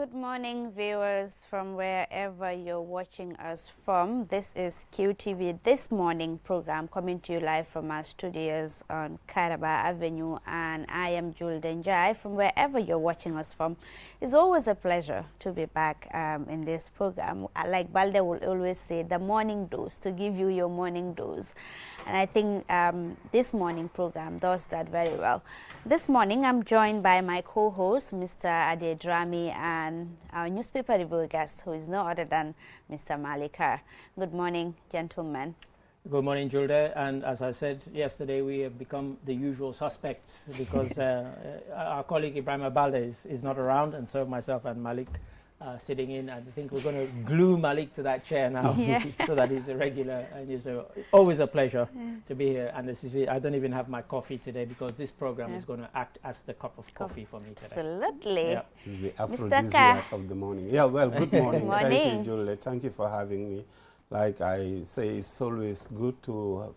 Good morning, viewers from wherever you're watching us from. This is QTV This Morning program coming to you live from our studios on Karaba Avenue, and I am Jul Denjai from wherever you're watching us from. It's always a pleasure to be back in this program. Like Balde will always say, the morning dose, to give you your morning dose. And I think this morning program does that very well. This morning, I'm joined by my co-host, Mr. Ade Drami, and our newspaper review guest, who is no other than Mr. Malika. Good morning, gentlemen. Good morning, Julde. And as I said yesterday, we have become the usual suspects because our colleague Ibrahim Abalde is not around, and so myself and Malik sitting in. I think we're going to glue Malik to that chair now, so that he's a regular newspaper. Always a pleasure to be here. And this is it. I don't even have my coffee today because this program is going to act as the cup of coffee for me today. Absolutely. Yeah. This is the aphrodisiac of the morning. Yeah, well, good morning. Morning. Thank you, Julie. Thank you for having me. Like I say, it's always good to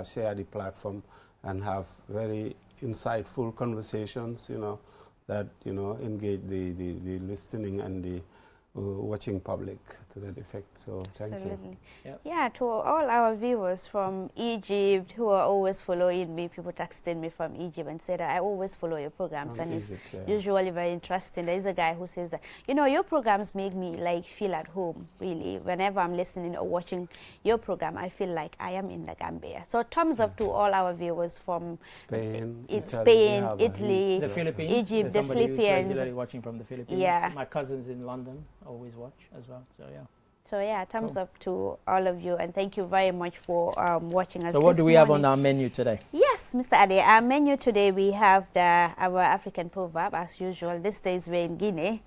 share the platform and have very insightful conversations, that, engage the listening and the watching public to that effect. So thank you. Yep. Yeah, to all our viewers from Egypt who are always following me, people texting me from Egypt and say that I always follow your programs, and Egypt, it's usually very interesting. There is a guy who says that, your programs make me like feel at home, really. Whenever I'm listening or watching your program, I feel like I am in the Gambia. So thumbs up to all our viewers from Spain, Italy, the Philippines. Egypt, the Somebody who's Philippines. regularly watching from the Philippines. Yeah. My cousins in London always watch as well. So yeah. So yeah, thumbs up to all of you, and thank you very much for watching us. So what this do we have morning. on our menu today? Yes, Mr. Ade, our menu today, we have our African proverb, as usual. This days we're in Guinea.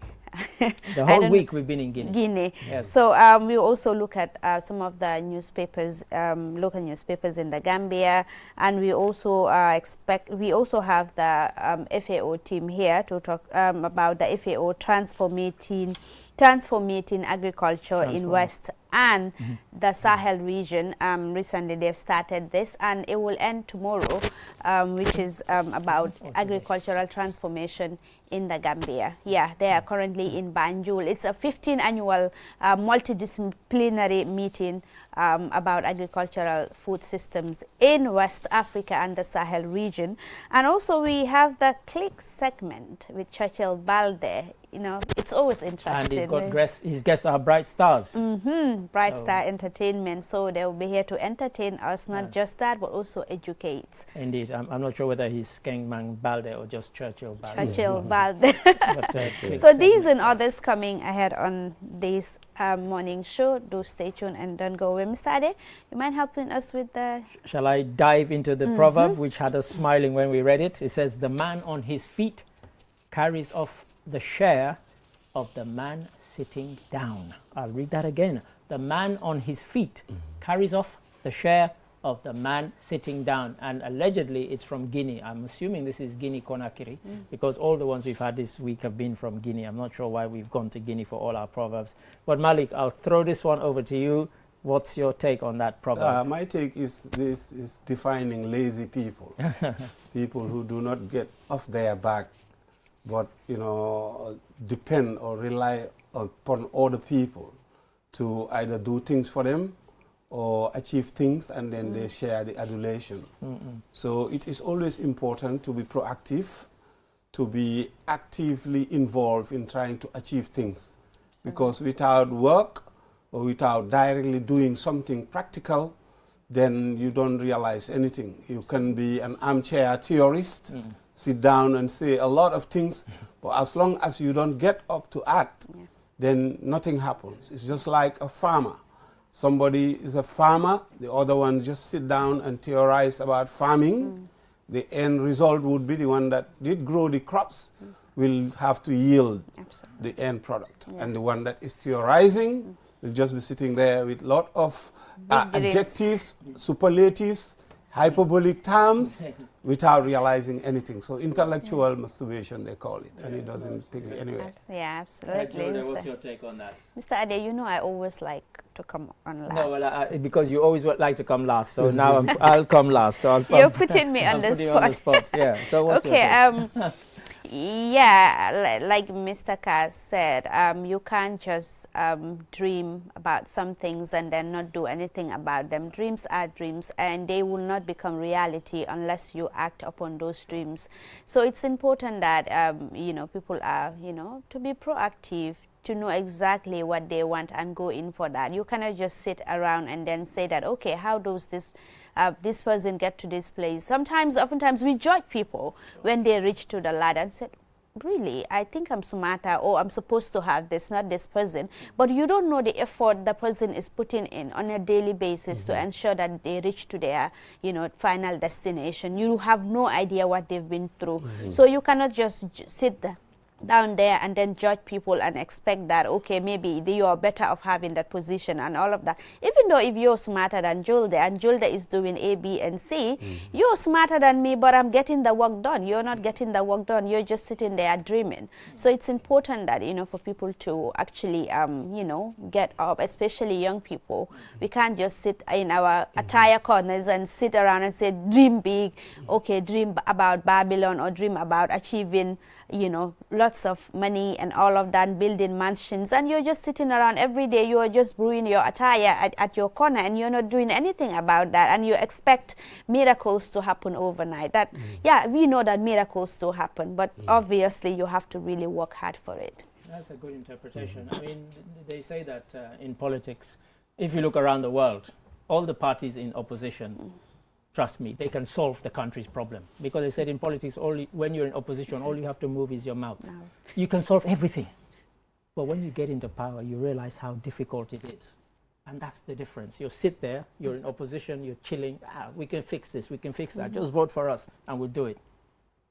The whole week we've been in Guinea. Yes. So we also look at some of the newspapers, local newspapers in the Gambia, and we also we also have the FAO team here to talk about the FAO transformating agriculture in West and the Sahel region. Recently they've started this, and it will end tomorrow, which is about agricultural transformation in the Gambia. Yeah, they are currently in Banjul. It's a 15th annual multidisciplinary meeting about agricultural food systems in West Africa and the Sahel region. And also we have the click segment with Churchill Balde. It's always interesting. And his guests are bright stars. Bright Star Entertainment. So they will be here to entertain us, not just that, but also educate. Indeed. I'm not sure whether he's Kengman Balde or just Churchill Balde. Churchill Balde. But, so these and others coming ahead on this morning show. Do stay tuned and don't go away. Mr. Ade, you mind helping us with the... Shall I dive into the proverb, which had us smiling when we read it? It says, the man on his feet carries off the share of the man sitting down. I'll read that again. The man on his feet carries off the share of the man sitting down. And allegedly it's from Guinea. I'm assuming this is Guinea Conakry, because all the ones we've had this week have been from Guinea. I'm not sure why we've gone to Guinea for all our proverbs. But Malik, I'll throw this one over to you. What's your take on that proverb? My take is this is defining lazy people. People who do not get off their back, but depend or rely upon other people to either do things for them or achieve things, and then they share the adulation. So it is always important to be proactive, to be actively involved in trying to achieve things, because without work or without directly doing something practical, then you don't realize anything. You can be an armchair theorist, sit down and say a lot of things, but as long as you don't get up to act, then nothing happens. It's just like a farmer. Somebody is a farmer, the other one just sit down and theorize about farming. The end result would be the one that did grow the crops will have to yield the end product. And the one that is theorizing will just be sitting there with a lot of adjectives, superlatives, hyperbolic terms, without realizing anything. So intellectual masturbation, they call it, and it doesn't take it anywhere. Yeah, absolutely. What's your take on that? Mr. Ade, I always like to come on last. No, well, because you always like to come last, so now I'll come last. So You're putting me on the spot. Yeah. So what's your take? Yeah, like Mr. Carr said, you can't just dream about some things and then not do anything about them. Dreams are dreams, and they will not become reality unless you act upon those dreams. So it's important that you know, people are, you know, to be proactive, to know exactly what they want and go in for that. You cannot just sit around and then say that, okay, how does this person get to this place? Oftentimes we judge people when they reach to the ladder and said, really, I think I'm smarter, or I'm supposed to have this, not this person. But you don't know the effort the person is putting in on a daily basis to ensure that they reach to their, you know, final destination. You have no idea what they've been through. So you cannot just sit there down there and then judge people and expect that, okay, maybe you are better off having that position and all of that. Even though if you're smarter than Julde and Julde is doing A, B, and C, you're smarter than me, but I'm getting the work done. You're not getting the work done. You're just sitting there dreaming. So it's important that, you know, for people to actually, you know, get up, especially young people. We can't just sit in our attire corners and sit around and say, dream big, okay, dream about Babylon, or dream about achieving, you know, lots of money and all of that, building mansions, and you're just sitting around every day. You are just brewing your attire at your corner, and you're not doing anything about that, and you expect miracles to happen overnight. That yeah, we know that miracles do happen, but obviously you have to really work hard for it. That's a good interpretation. I mean, they say that in politics, if you look around the world, all the parties in opposition, trust me, they can solve the country's problem. Because they said in politics, only when you're in opposition, all you have to move is your mouth. No. You can solve everything. But when you get into power, you realize how difficult it is. And that's the difference. You sit there, you're in opposition, you're chilling. We can fix this, we can fix that. Just vote for us and we'll do it.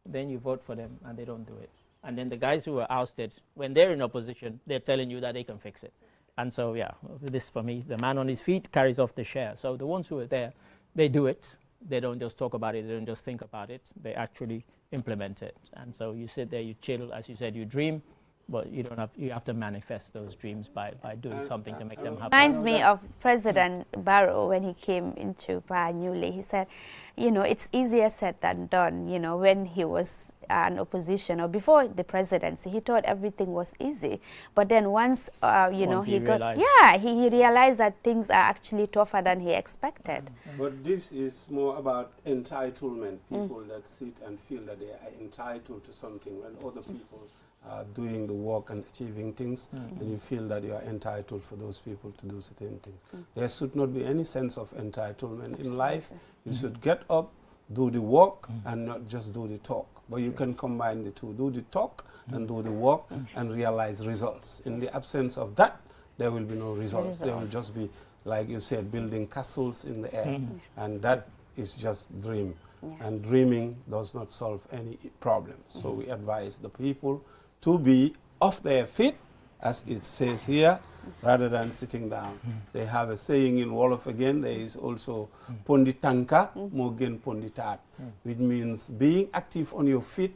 Then you vote for them and they don't do it. And then the guys who are ousted, when they're in opposition, they're telling you that they can fix it. And so, yeah, this for me, the man on his feet carries off the share. So the ones who are there, they do it. They don't just talk about it, they don't just think about it, they actually implement it. And so you sit there, you chill, as you said, you dream, but you have to manifest those dreams by doing something to make them happen. Reminds me of President Barrow when he came into power newly. He said, you know, it's easier said than done. You know, when he was an opposition or before the presidency, he thought everything was easy. But then once, you know, he realized that things are actually tougher than he expected. But this is more about entitlement. People that sit and feel that they are entitled to something when other people are doing the work and achieving things, and you feel that you are entitled for those people to do certain things. There should not be any sense of entitlement in life. You should get up, do the work, and not just do the talk. But you can combine the two, do the talk and do the work and realize results. In the absence of that, there will be no results. There will just be, like you said, building castles in the air. And that is just dream. And dreaming does not solve any problem. So we advise the people to be off their feet, as it says here, rather than sitting down. They have a saying in Wolof again, there is also ponditanka, mogen ponditat, which means being active on your feet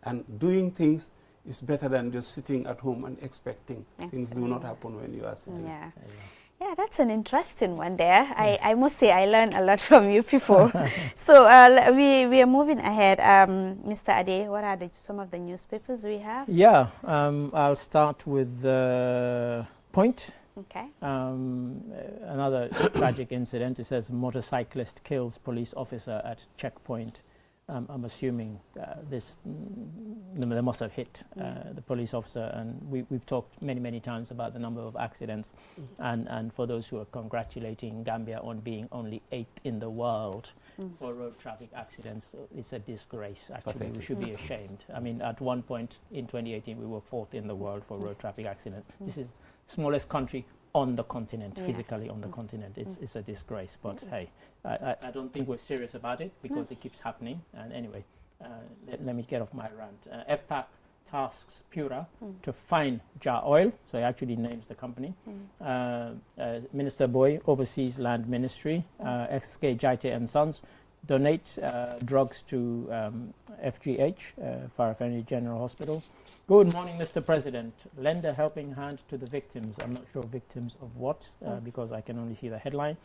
and doing things is better than just sitting at home and expecting. Things do not happen when you are sitting. Yeah, that's an interesting one there. I must say I learned a lot from you people. So we are moving ahead. Mr. Ade, what are some of the newspapers we have? Yeah, I'll start with Point. Okay. Another tragic incident. It says motorcyclist kills police officer at checkpoint. I'm assuming they must have hit the police officer, and we've talked many times about the number of accidents, and for those who are congratulating Gambia on being only 8th in the world for road traffic accidents, it's a disgrace. Actually, we should be ashamed. I mean, at one point in 2018, we were 4th in the world for road traffic accidents. This is the smallest country on the continent, physically on the continent. It's a disgrace, but hey, I don't think we're serious about it because it keeps happening. And anyway, let me get off my rant. FPAC tasks Pura to find Jar Oil, so he actually names the company. Minister Boy oversees Land Ministry. XK Jaite and Sons donate drugs to FGH, Farafeni General Hospital. Good morning, Mr. President. Lend a helping hand to the victims. I'm not sure victims of what, because I can only see the headline.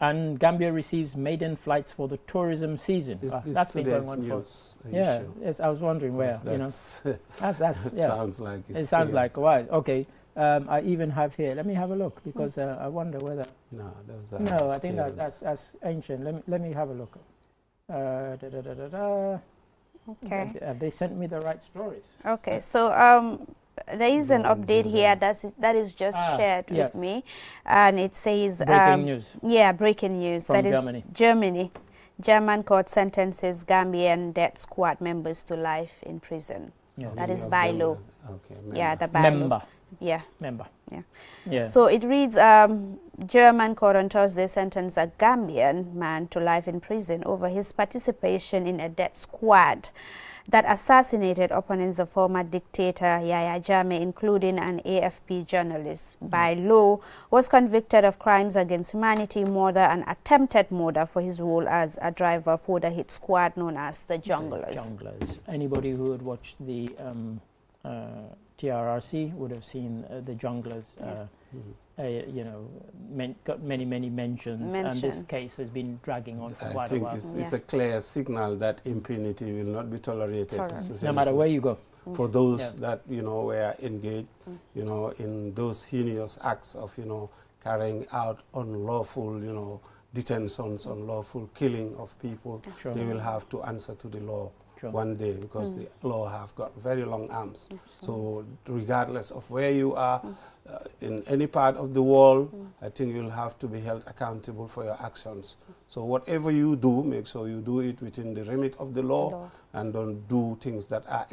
And Gambia receives maiden flights for the tourism season. That's been going on news for. Yeah, yes, I was wondering where. That's, that's that yeah. sounds like it sounds like why. Okay, I even have here. Let me have a look because I wonder whether. No, those No, are I think that's ancient. Let me have a look. Okay. Have they sent me the right stories? Okay, so there is an update here that is just shared with me, and it says breaking news. Yeah, breaking news. From that Germany. Is Germany. German court sentences Gambian death squad members to life in prison. Yeah. That is by law. Okay. Yeah, the by law. Yeah. Member. Yeah. Yeah. So it reads, German court on Thursday sentenced a Gambian man to life in prison over his participation in a death squad that assassinated opponents of former dictator Yahya Jammeh, including an AFP journalist. By law, was convicted of crimes against humanity, murder, and attempted murder for his role as a driver for the hit squad known as the Junglers. Junglers. Anybody who had watched the TRRC would have seen the Junglers. Got many mentions, and this case has been dragging on for quite a while. I think it's a clear signal that impunity will not be tolerated. No matter where you go. For those that were engaged, in those heinous acts of carrying out unlawful, detentions, unlawful killing of people, they will have to answer to the law. One day, because the law have got very long arms. So regardless of where you are, in any part of the world, I think you'll have to be held accountable for your actions. So whatever you do, make sure you do it within the remit of the law, and don't do things that are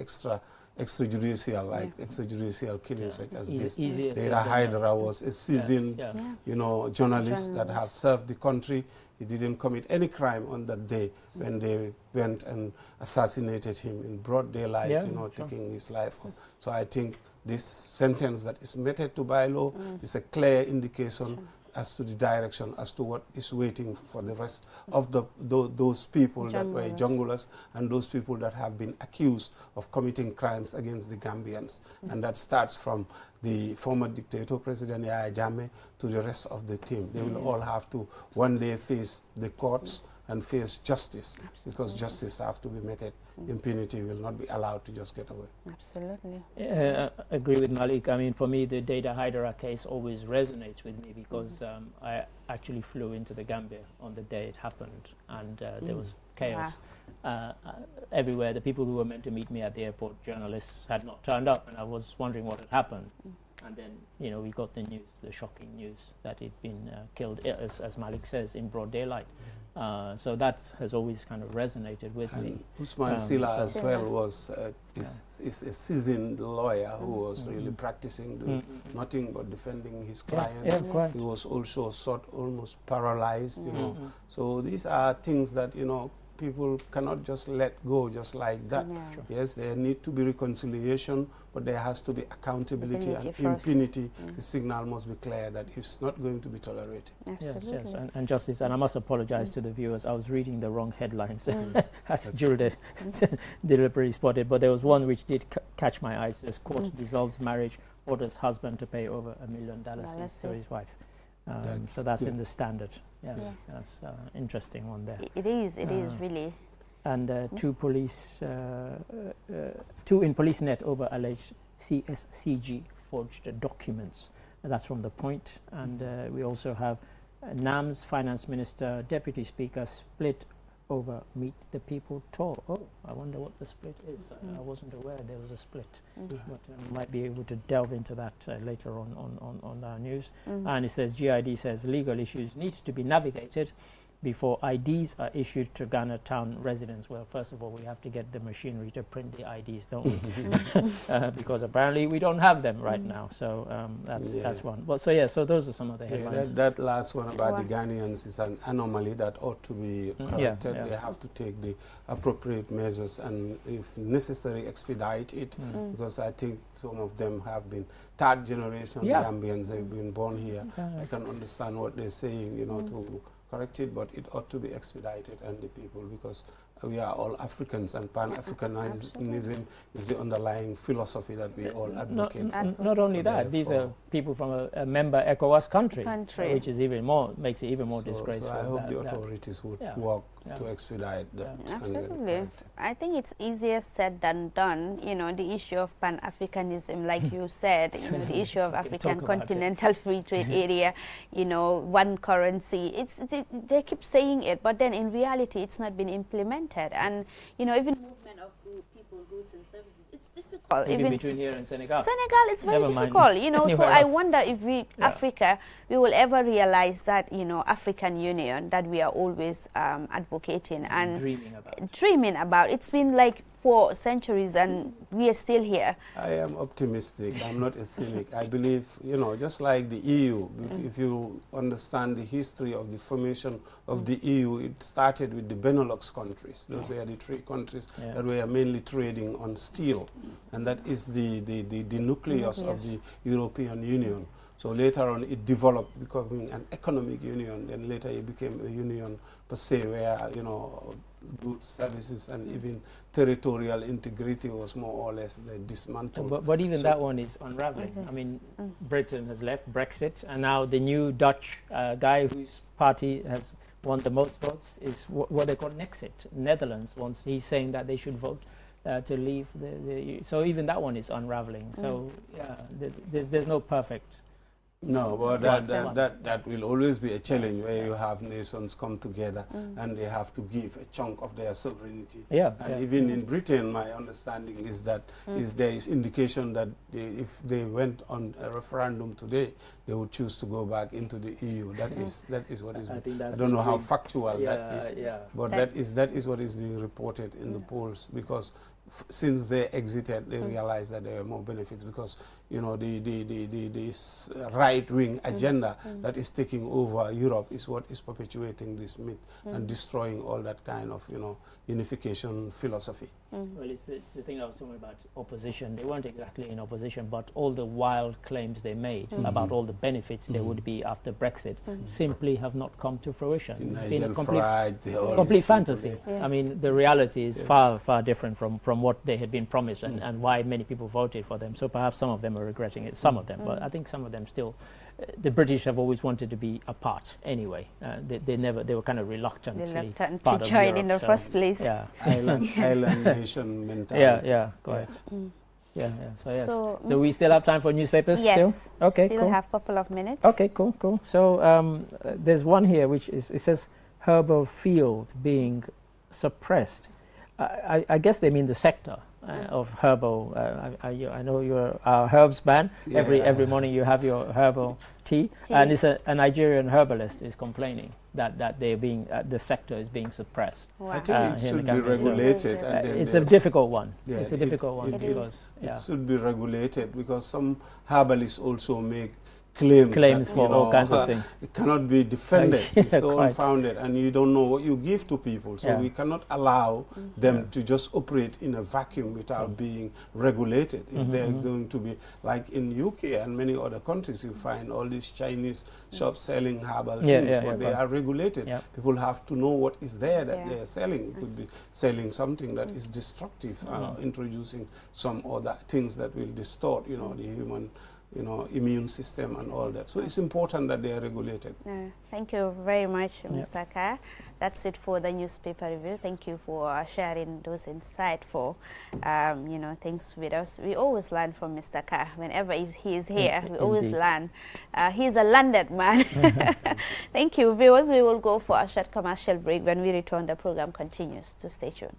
extrajudicial, like extrajudicial killings such as this. Data Hydra was a seasoned, journalist that have served the country. He didn't commit any crime on that day when they went and assassinated him in broad daylight, taking his life. So I think this sentence that is meted to by law is a clear indication as to the direction, as to what is waiting for the rest of those people that were junglers, and those people that have been accused of committing crimes against the Gambians. And that starts from the former dictator, President Yahya Jammeh, to the rest of the team. They will all have to one day face the courts and face justice, because justice has to be meted. Impunity will not be allowed to just get away. Absolutely. Agree with Malik. I mean, for me, the Data Hydra case always resonates with me because I actually flew into the Gambia on the day it happened, and there was chaos everywhere. The people who were meant to meet me at the airport, journalists, had not turned up, and I was wondering what had happened. And then, we got the news, the shocking news that he'd been killed, as Malik says, in broad daylight. So that has always kind of resonated with me. Usman Silla as well was is a seasoned lawyer who was really practicing, doing nothing but defending his clients. He was also almost paralyzed, So these are things that, people cannot just let go just like that. Yes, there need to be reconciliation, but there has to be accountability and impunity. The signal must be clear that it's not going to be tolerated. Yes, and justice. And I must apologize to the viewers. I was reading the wrong headlines, as Jules deliberately spotted. But there was one which did catch my eye. It says, court dissolves marriage, orders husband to pay over $1 million to his wife. So that's in the Standard. That's interesting one there. It is really. And two in police net over alleged CSCG forged documents. And that's from The Point. And we also have NAM's finance minister, deputy speaker, split over Meet the People tour. Oh, I wonder what the split is. I wasn't aware there was a split, but might be able to delve into that later on our news. And it says, GID says legal issues need to be navigated before IDs are issued to Ghana town residents. Well, first of all, we have to get the machinery to print the IDs, don't we? Because apparently we don't have them right now. So that's one. But so those are some of the headlines. That last one about the Ghanaians is an anomaly that ought to be corrected. They have to take the appropriate measures and, if necessary, expedite it, because I think some of them have been third generation Gambians. They've been born here. I can understand what they're saying, to correct it, but it ought to be expedited, and the people, because we are all Africans, and Pan-Africanism is the underlying philosophy that we all advocate for. Not only that, these are people from a member ECOWAS country, which is makes it even more disgraceful. So I hope the authorities would work to expedite that. Absolutely. I think it's easier said than done. You know, the issue of Pan-Africanism, like you said, you know, the issue of African continental free trade area, you know, one currency. They keep saying it, but then in reality, it's not been implemented. And you know, even movement of people, goods and services, it's difficult. Even between here and Senegal. It's very difficult. You know, so I wonder if Africa, we will ever realize that, you know, African Union that we are always advocating and dreaming about. It's been like 4 centuries and we are still here. I am optimistic. I'm not a cynic. I believe, you know, just like the EU, if you understand the history of the formation of the EU, it started with the Benelux countries. Those were the 3 countries that were mainly trading on steel. And that is the nucleus of the European Union. So later on it developed, becoming an economic union, then later it became a union per se, where, you know, goods, services, and even territorial integrity was more or less dismantled. But even that one is unraveling. I mean, Britain has left, Brexit, and now the new Dutch guy whose party has won the most votes is what they call Nexit. Netherlands wants, he's saying that they should vote to leave the so even that one is unraveling. So yeah, there's no perfect. No, but that will always be a challenge where you have nations come together and they have to give a chunk of their sovereignty. And even in Britain, my understanding is that there is indication that if they went on a referendum today, they would choose to go back into the EU. That is what is. I don't know how factual that is, but that is what is being reported in the polls, because since they exited, they realized that there were more benefits, because, you know, this right-wing agenda that is taking over Europe is what is perpetuating this myth and destroying all that kind of, you know, unification philosophy. Well, it's the thing I was talking about, opposition. They weren't exactly in opposition, but all the wild claims they made about all the benefits there would be after Brexit simply have not come to fruition. It's been complete fantasy. I mean, the reality is far different from what they had been promised and why many people voted for them. So perhaps some of them are regretting it, some of them, but I think some of them still. The British have always wanted to be apart anyway. They were kind of reluctant to join in the first place. Yeah, island nation mentality. Go ahead. So we still have time for newspapers? Yes. Still? Okay, still have a couple of minutes. Okay, cool. So there's one here which is, it says herbal field being suppressed. I guess they mean the sector of herbal. I know you're a herbs man. Every morning you have your herbal tea. And it's a Nigerian herbalist is complaining that they're being the sector is being suppressed. Wow. I think it should be regulated. It's a difficult one. Yeah, it's a difficult one because it should be regulated, because some herbalists also make claims that, for all kinds of things. It cannot be defended. It's so unfounded, and you don't know what you give to people. So we cannot allow them to just operate in a vacuum without being regulated. If they're going to be, like in UK and many other countries, you find all these Chinese shops selling herbal things, but they are regulated. People have to know what is there that they are selling. It could be selling something that is destructive, introducing some other things that will distort, you know, the human, you know, immune system and all that. So it's important that they are regulated. Thank you very much, Mr. Carr. That's it for the newspaper review. Thank you for sharing those insightful, you know, things with us. We always learn from Mr. Carr. Whenever he is here, we always learn. He's a landed man. Thank you, viewers. We will go for a short commercial break. When we return, the program continues. So stay tuned.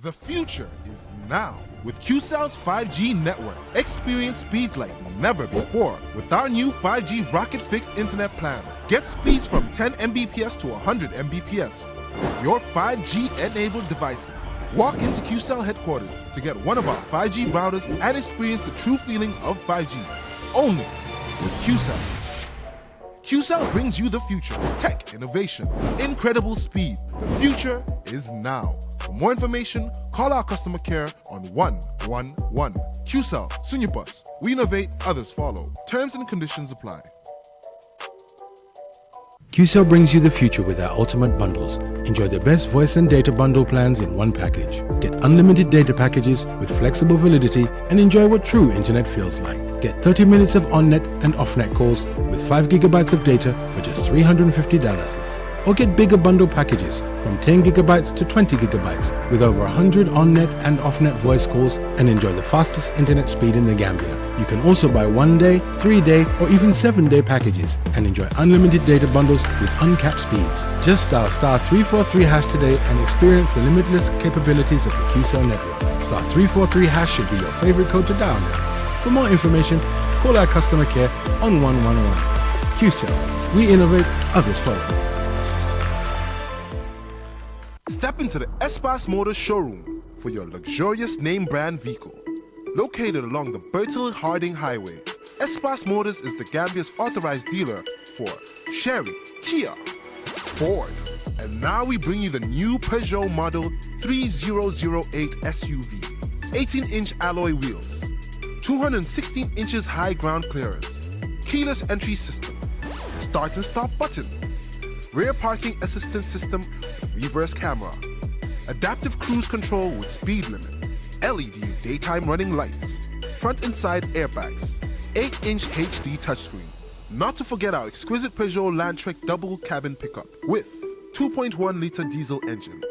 The future is now with QCell's 5G network. Experience speeds like never before with our new 5G Rocket Fixed Internet plan. Get speeds from 10 Mbps to 100 Mbps. Your 5G-enabled devices. Walk into QCell headquarters to get one of our 5G routers and experience the true feeling of 5G. Only with QCell. QCell brings you the future. Tech, innovation, incredible speed. The future is now. For more information, call our customer care on 111. QCell, Sunyapus. We innovate, others follow. Terms and conditions apply. QCell brings you the future with our ultimate bundles. Enjoy the best voice and data bundle plans in one package. Get unlimited data packages with flexible validity and enjoy what true internet feels like. Get 30 minutes of on-net and off-net calls with 5 gigabytes of data for just $350. Or get bigger bundle packages from 10 gigabytes to 20 gigabytes with over 100 on-net and off-net voice calls and enjoy the fastest internet speed in the Gambia. You can also buy 1-day, 3-day or even 7-day packages and enjoy unlimited data bundles with uncapped speeds. Just dial *343# today and experience the limitless capabilities of the QCell network. *343# should be your favorite code to dial now. For more information, call our customer care on 111. QCell, we innovate, others follow. Step into the Espas Motors showroom for your luxurious name brand vehicle. Located along the Bertil Harding Highway, Espas Motors is the Gambia's authorized dealer for Chery, Kia, Ford, and now we bring you the new Peugeot Model 3008 SUV. 18-inch alloy wheels, 216 inches high ground clearance, keyless entry system, start and stop button, rear parking assistance system with reverse camera, adaptive cruise control with speed limit, LED daytime running lights, front and side airbags, 8-inch HD touchscreen. Not to forget our exquisite Peugeot Landtrek double cabin pickup with 2.1-liter diesel engine,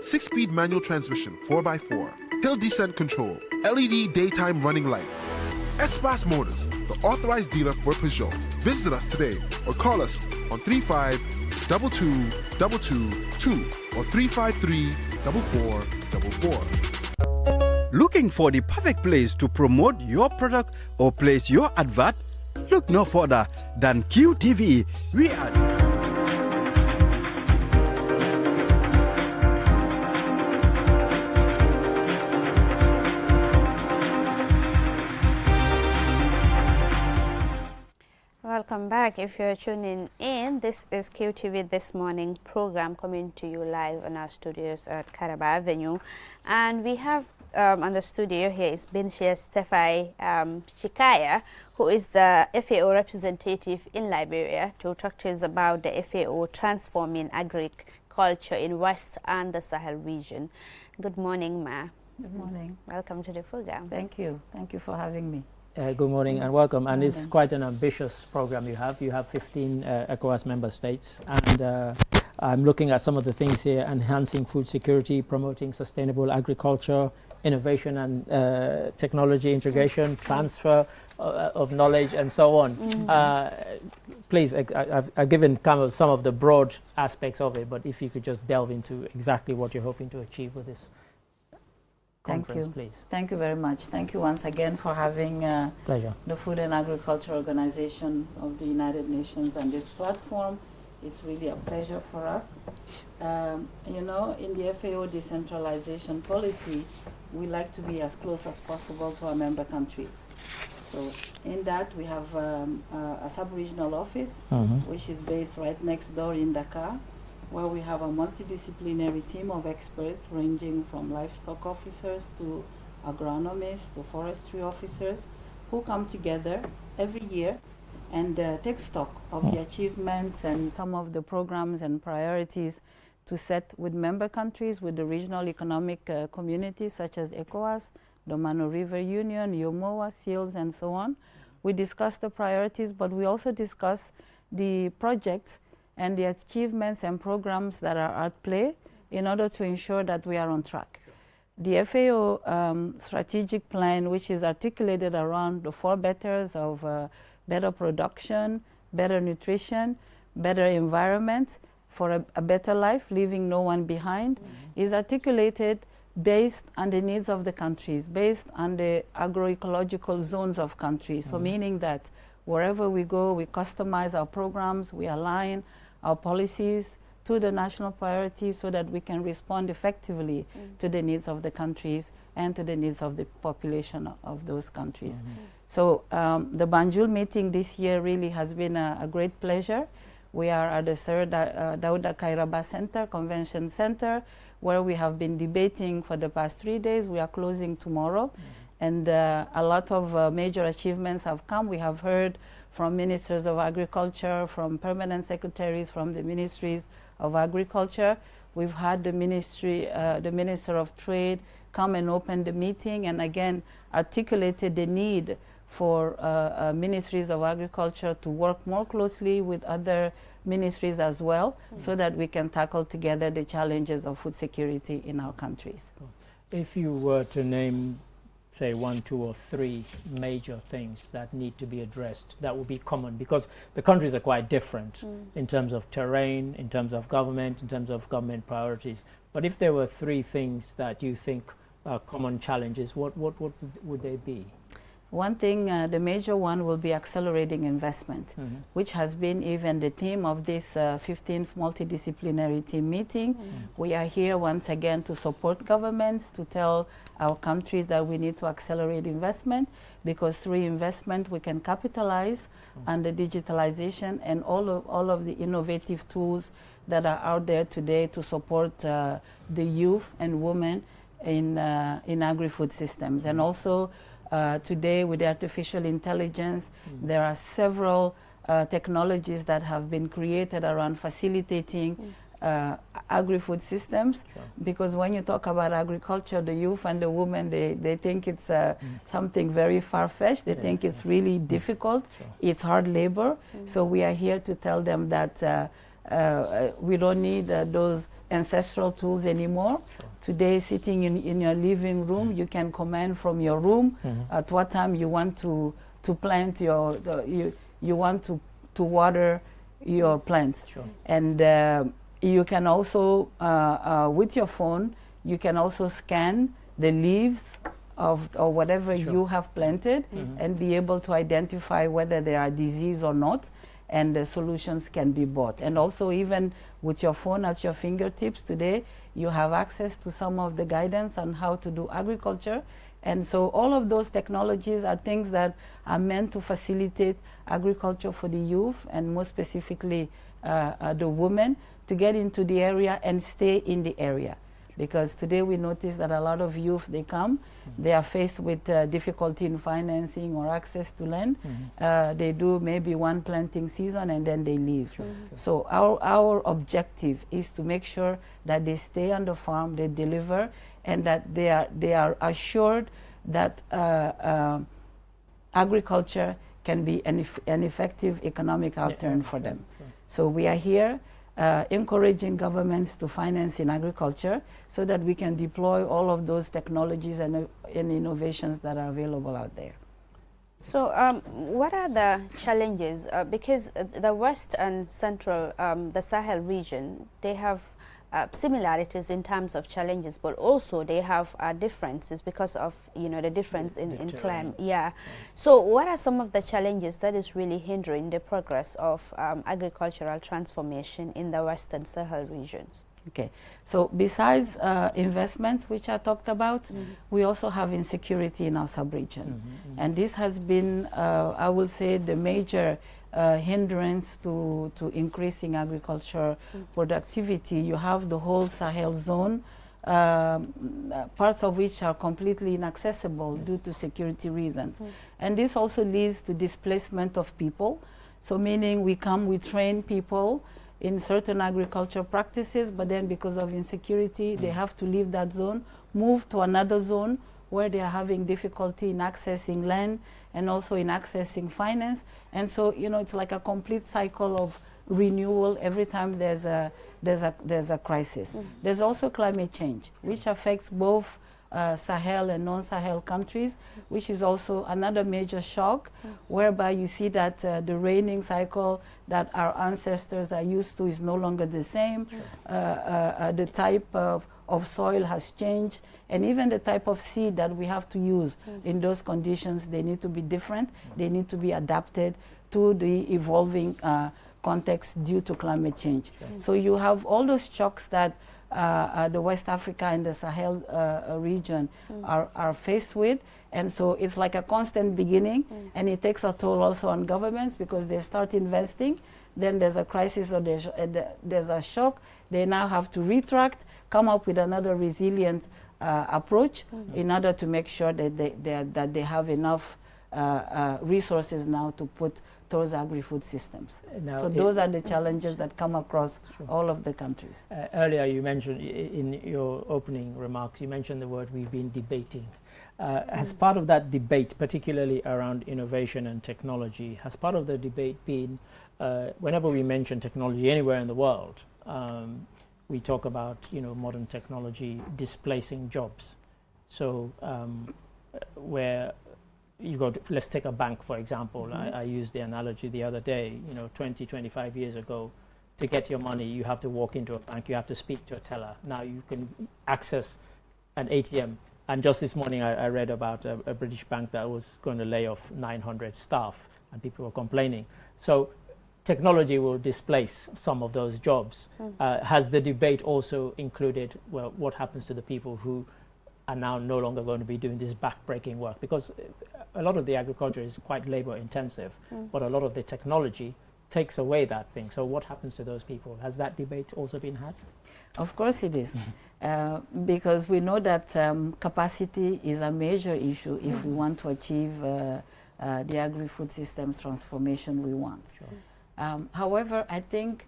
6-speed manual transmission 4x4, hill descent control, LED daytime running lights. Espas Motors, the authorized dealer for Peugeot. Visit us today or call us on 35-2222 or 353-4444. Looking for the perfect place to promote your product or place your advert? Look no further than QTV. We are... Welcome back. If you're tuning in, this is QTV This Morning program coming to you live in our studios at Karaba Avenue. And we have on the studio here is Binshia Stefai Chikaya, who is the FAO representative in Liberia, to talk to us about the FAO transforming agriculture in West and the Sahel region. Good morning, Ma. Good morning. Welcome to the program. Thank you. Thank you for having me. Good morning and welcome. And it's quite an ambitious program you have. You have 15 ECOWAS member states, and I'm looking at some of the things here: enhancing food security, promoting sustainable agriculture, innovation and technology integration, transfer of knowledge, and so on. Please, I've given kind of some of the broad aspects of it, but if you could just delve into exactly what you're hoping to achieve with this conference, please. Thank you very much. Thank you once again for having Pleasure. the Food and Agriculture Organization of the United Nations and this platform. It's really a pleasure for us. You know, in the FAO decentralization policy, we like to be as close as possible to our member countries. So in that, we have a sub-regional office, which is based right next door in Dakar, where we have a multidisciplinary team of experts ranging from livestock officers to agronomists to forestry officers, who come together every year and take stock of the achievements and some of the programs and priorities to set with member countries, with the regional economic communities such as ECOWAS, the Mano River Union, Yomoa, SEALS, and so on. We discuss the priorities, but we also discuss the projects and the achievements and programs that are at play in order to ensure that we are on track. The FAO strategic plan, which is articulated around the 4 betters of better production, better nutrition, better environment for a better life, leaving no one behind, is articulated based on the needs of the countries, based on the agroecological zones of countries. So meaning that wherever we go, we customize our programs, we align our policies to the national priorities so that we can respond effectively to the needs of the countries and to the needs of the population of those countries. So the Banjul meeting this year really has been a great pleasure. We are at the Sir Dauda Kairaba Center, Convention Center, where we have been debating for the past 3 days. We are closing tomorrow. and a lot of major achievements have come. We have heard from ministers of agriculture, from permanent secretaries, from the ministries of agriculture. We've had the Minister of Trade come and open the meeting and again articulated the need for ministries of agriculture to work more closely with other ministries as well, so that we can tackle together the challenges of food security in our countries. If you were to name, say, 1, 2, or 3 major things that need to be addressed, that would be common, because the countries are quite different in terms of terrain, in terms of government, in terms of government priorities. But if there were 3 things that you think are common challenges, what would they be? One thing, the major one will be accelerating investment, which has been even the theme of this 15th multidisciplinary team meeting. We are here once again to support governments, to tell our countries that we need to accelerate investment, because through investment we can capitalize on the digitalization and all of the innovative tools that are out there today to support the youth and women in agri-food systems. And also today with artificial intelligence, there are several technologies that have been created around facilitating agri-food systems, because when you talk about agriculture, the youth and the women, they think it's something very far-fetched. They think it's really difficult. It's hard labor. So we are here to tell them that we don't need those ancestral tools anymore. Today, sitting in your living room, you can command from your room at what time you want to plant you want to water your plants. And you can also, with your phone, you can also scan the leaves of or whatever you have planted and be able to identify whether there are disease or not, and the solutions can be bought. And also, even with your phone at your fingertips today, you have access to some of the guidance on how to do agriculture. And so all of those technologies are things that are meant to facilitate agriculture for the youth, and more specifically the women, to get into the area and stay in the area. Because today we notice that a lot of youth, they come, they are faced with difficulty in financing or access to land. They do maybe one planting season and then they leave. So our objective is to make sure that they stay on the farm, they deliver, and that they are assured that agriculture can be an effective economic outturn for them. So we are here encouraging governments to finance in agriculture so that we can deploy all of those technologies and innovations that are available out there. So what are the challenges? Because the West and Central, the Sahel region, they have similarities in terms of challenges, but also they have differences because of the difference in climate. So what are some of the challenges that is really hindering the progress of agricultural transformation in the Western Sahel regions? Okay, so besides investments, which I talked about, we also have insecurity in our sub-region. And this has been, I will say, the major hindrance to increasing agriculture productivity. You have the whole Sahel zone, parts of which are completely inaccessible due to security reasons. And this also leads to displacement of people. So meaning we train people in certain agriculture practices, but then because of insecurity, they have to leave that zone, move to another zone where they are having difficulty in accessing land and also in accessing finance. And so, it's like a complete cycle of renewal every time there's a crisis. There's also climate change, which affects both Sahel and non-Sahel countries, which is also another major shock, whereby you see that the raining cycle that our ancestors are used to is no longer the same. The type of soil has changed, and even the type of seed that we have to use in those conditions, they need to be different. They need to be adapted to the evolving context due to climate change. So you have all those shocks that the West Africa and the Sahel region are faced with. And so it's like a constant beginning, and it takes a toll also on governments, because they start investing, then there's a crisis or there's a shock, they now have to retract, come up with another resilient approach in order to make sure that they have enough resources now to put towards agri-food systems. Now so those are the challenges that come across all of the countries. Earlier you mentioned in your opening remarks, you mentioned the word we've been debating. As part of that debate, particularly around innovation and technology, has part of the debate been, whenever we mention technology anywhere in the world, we talk about modern technology displacing jobs. So where you go let's take a bank, for example. I used the analogy the other day, 20, 25 years ago, to get your money, you have to walk into a bank, you have to speak to a teller. Now you can access an ATM. And just this morning I read about a British bank that was going to lay off 900 staff, and people were complaining. So technology will displace some of those jobs. Has the debate also included, well, what happens to the people who are now no longer going to be doing this back-breaking work? Because a lot of the agriculture is quite labor-intensive, but a lot of the technology takes away that thing. So what happens to those people? Has that debate also been had? Of course it is, because we know that capacity is a major issue if we want to achieve the agri-food systems transformation we want. Sure. However, I think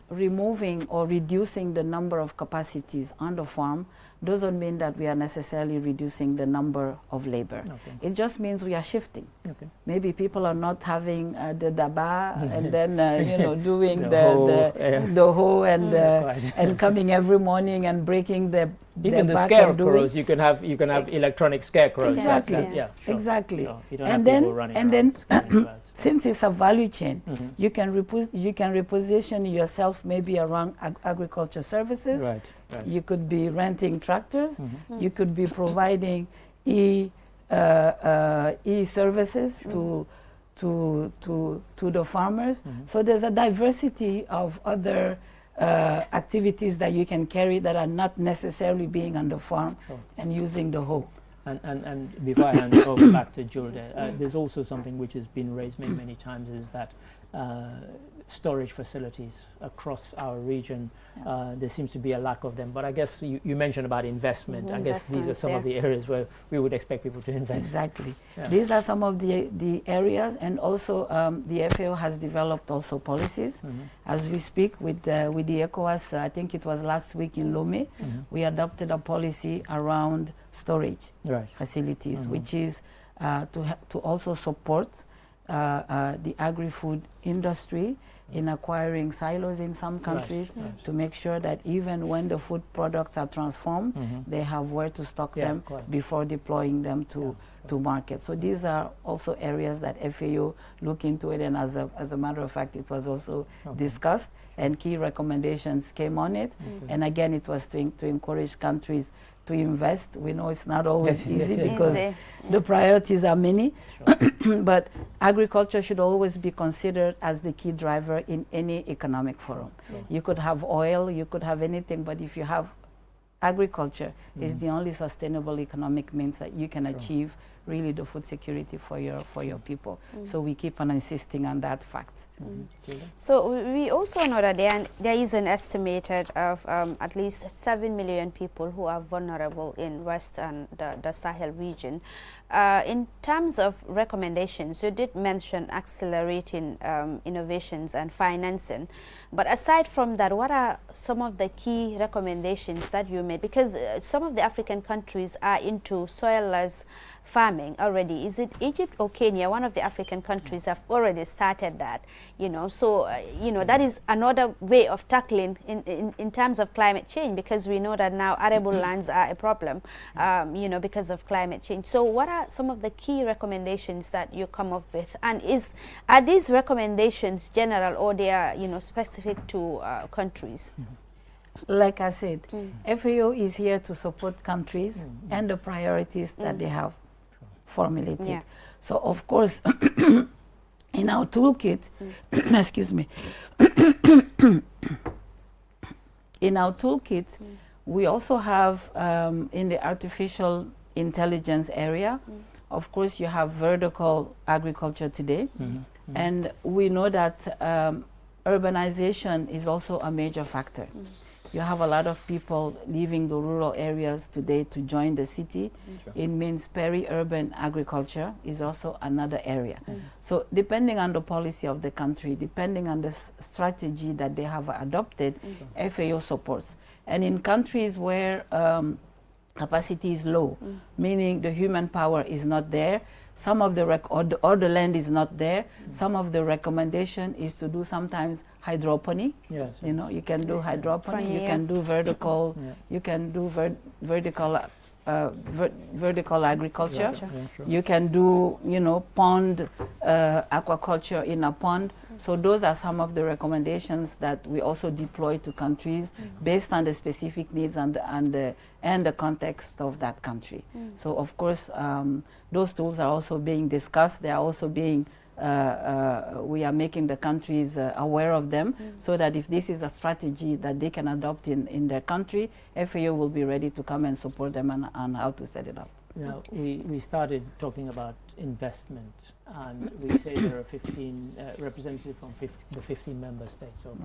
removing or reducing the number of capacities on the farm doesn't mean that we are necessarily reducing the number of labor. Okay. It just means we are shifting. Okay. Maybe people are not having the daba and then doing the hoe and coming every morning and breaking even the scarecrows. You can have electronic scarecrows. Exactly. Yeah, sure. Exactly. You don't have people running around. Since it's a value chain, you can reposition yourself maybe around agriculture services. Right. You could be renting tractors. You could be providing e-services to the farmers. So there's a diversity of other activities that you can carry that are not necessarily being on the farm and using the hoe. And before I hand it over back to Julde, there's also something which has been raised many times, is that storage facilities across our region, there seems to be a lack of them. But I guess you mentioned about investment. I guess these are some of the areas where we would expect people to invest. Exactly. Yeah. These are some of the areas, and also the FAO has developed also policies. As we speak with the ECOWAS, I think it was last week in Lomé, we adopted a policy around storage facilities, which is to also support the agri-food industry in acquiring silos in some countries to make sure that even when the food products are transformed, they have where to stock them before deploying them to market. So these are also areas that FAO look into it, and as a matter of fact, it was also discussed, and key recommendations came on it. And again, it was to encourage countries to invest. We know it's not always easy because the priorities are many, but agriculture should always be considered as the key driver in any economic forum. You could have oil, you could have anything, but if you have agriculture, is the only sustainable economic means that you can achieve really the food security for your people. So we keep on insisting on that fact. So we also know that there is an estimated of at least 7 million people who are vulnerable in West and the Sahel region. In terms of recommendations, you did mention accelerating innovations and financing. But aside from that, what are some of the key recommendations that you made? Because some of the African countries are into soilless farming already. Is it Egypt or Kenya? One of the African countries have already started that, so that is another way of tackling in terms of climate change, because we know that now arable lands are a problem, because of climate change. So what are some of the key recommendations that you come up with, and are these recommendations general, or they are specific to countries? Like I said, FAO is here to support countries and the priorities that they have formulated. So of course, in our toolkit, excuse me, in our toolkit, we also have in the artificial intelligence area, of course, you have vertical agriculture today, and we know that urbanization is also a major factor. You have a lot of people leaving the rural areas today to join the city. It means peri-urban agriculture is also another area. So depending on the policy of the country, depending on the strategy that they have adopted, FAO supports. And in countries where capacity is low, meaning the human power is not there, some of the or the land is not there. Some of the recommendation is to do sometimes hydroponic. Yes. You know, you can do hydroponic. You can do vertical. You can do vertical agriculture. You can do, you know, pond aquaculture in a pond. So those are some of the recommendations that we also deploy to countries based on the specific needs and the context of that country. So of course, those tools are also being discussed. They are also being we are making the countries aware of them, so that if this is a strategy that they can adopt in their country, FAO will be ready to come and support them on how to set it up. Now, we started talking about investment, and we say there are 15 representatives from the 15 member states of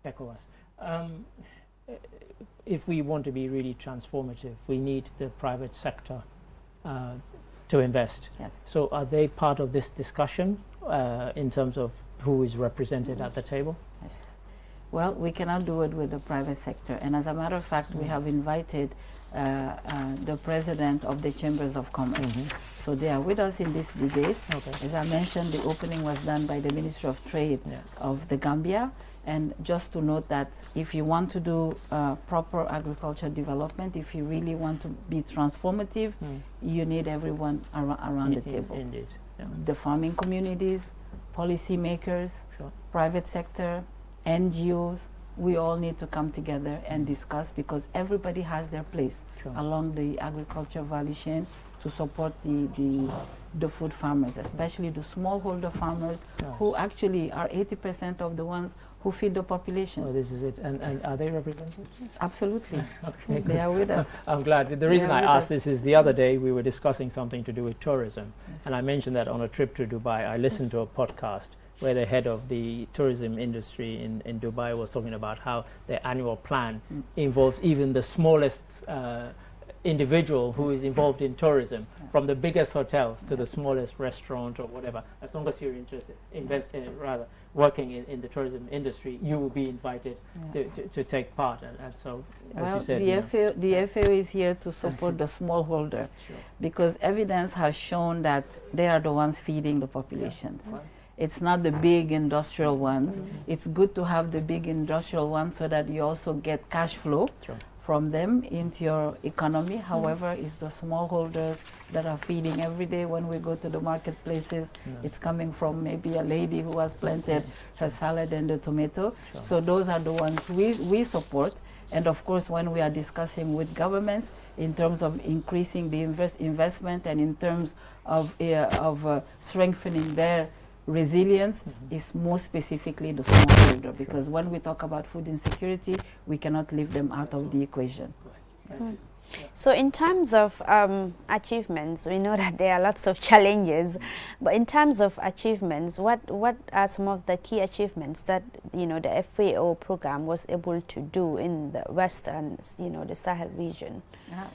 ECOWAS. If we want to be really transformative, we need the private sector to invest. Yes. So are they part of this discussion in terms of who is represented at the table? Yes. Well, we cannot do it with the private sector. And as a matter of fact, we have invited the president of the Chambers of Commerce. So they are with us in this debate. As I mentioned, the opening was done by the Ministry of Trade of the Gambia. And just to note that if you want to do proper agriculture development, if you really want to be transformative, you need everyone around the table. Indeed. Yeah. The farming communities, policymakers, private sector, NGOs, we all need to come together and discuss, because everybody has their place along the agriculture value chain to support the food farmers, especially the smallholder farmers who actually are 80% of the ones who feed the population. Oh, this is it. And are they represented? Absolutely. Okay. They are with us. I'm glad. The reason I asked this is the other day we were discussing something to do with tourism. And I mentioned that on a trip to Dubai, I listened to a podcast where the head of the tourism industry in Dubai was talking about how their annual plan involves even the smallest individual who is involved in tourism, from the biggest hotels to the smallest restaurant or whatever. As long as you're interested, working in the tourism industry, you will be invited to take part. And so, as you said, the FAO is here to support the smallholder, because evidence has shown that they are the ones feeding the populations. It's not the big industrial ones. It's good to have the big industrial ones so that you also get cash flow from them into your economy. However, it's the smallholders that are feeding every day. When we go to the marketplaces, it's coming from maybe a lady who has planted her salad and the tomato. So those are the ones we support. And of course, when we are discussing with governments in terms of increasing the investment and in terms of strengthening their resilience, is more specifically the smallholder, because when we talk about food insecurity, we cannot leave them out of the equation. Yes. So in terms of achievements, we know that there are lots of challenges, but in terms of achievements, what are some of the key achievements that the FAO program was able to do in the Western, the Sahel region?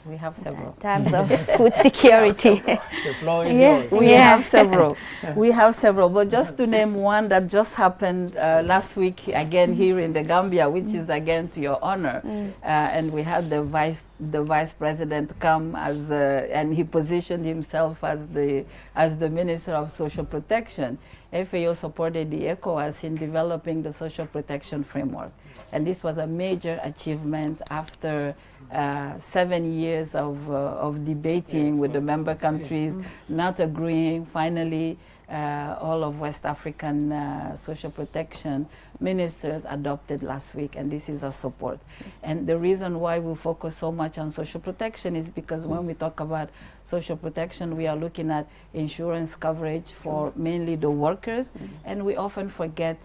We have several. In terms of food security. The floor is yours. We have several. We have several, but just to name one that just happened last week, again here in the Gambia, which is again to your honor, and we had the vice president come as and he positioned himself as the Minister of Social Protection. FAO supported the ECOWAS in developing the social protection framework, and this was a major achievement after 7 years of debating with the member countries, not agreeing. Finally, all of West African social protection ministers adopted last week, and this is a support. And the reason why we focus so much on social protection is because when we talk about social protection, we are looking at insurance coverage for mainly the workers, and we often forget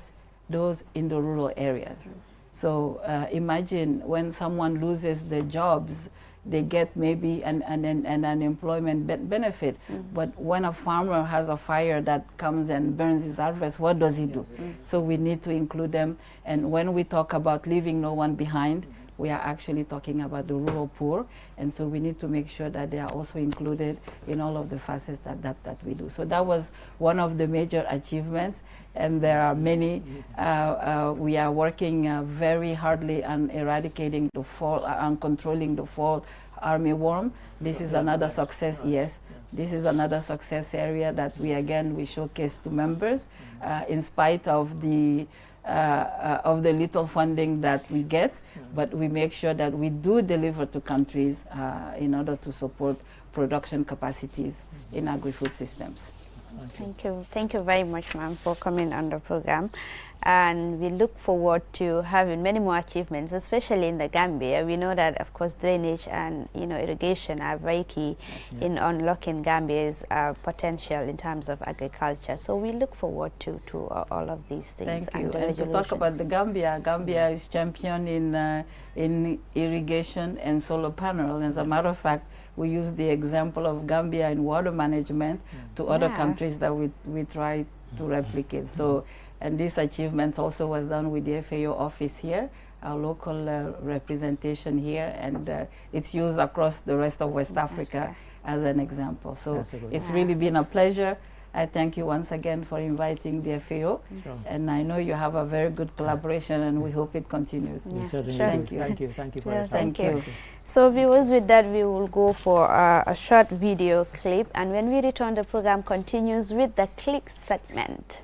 those in the rural areas. So imagine when someone loses their jobs, they get maybe an unemployment benefit. But when a farmer has a fire that comes and burns his harvest, what does he do? So we need to include them. And when we talk about leaving no one behind, we are actually talking about the rural poor, and so we need to make sure that they are also included in all of the facets that we do. So that was one of the major achievements, and there are many. We are working very hardly on eradicating the fall, on controlling the fall armyworm. This is another success, yes. This is another success area that we showcase to members, in spite of the little funding that we get, but we make sure that we do deliver to countries in order to support production capacities in agri-food systems. Thank you very much, ma'am, for coming on the program, and we look forward to having many more achievements, especially in the Gambia. We know that, of course, drainage and irrigation are very key in unlocking Gambia's potential in terms of agriculture. So we look forward to all of these things. Thank you. And to talk about the Gambia is champion in irrigation and solar panel. As a matter of fact, we use the example of Gambia in water management to other countries that we try to replicate. So, and this achievement also was done with the FAO office here, our local representation here, and it's used across the rest of West Africa as an example. So it's really been a pleasure. I thank you once again for inviting the FAO, and I know you have a very good collaboration, and we hope it continues. Thank you. Thank you for your time. Thank you. So viewers, with that we will go for a short video clip, and when we return, the program continues with the click segment.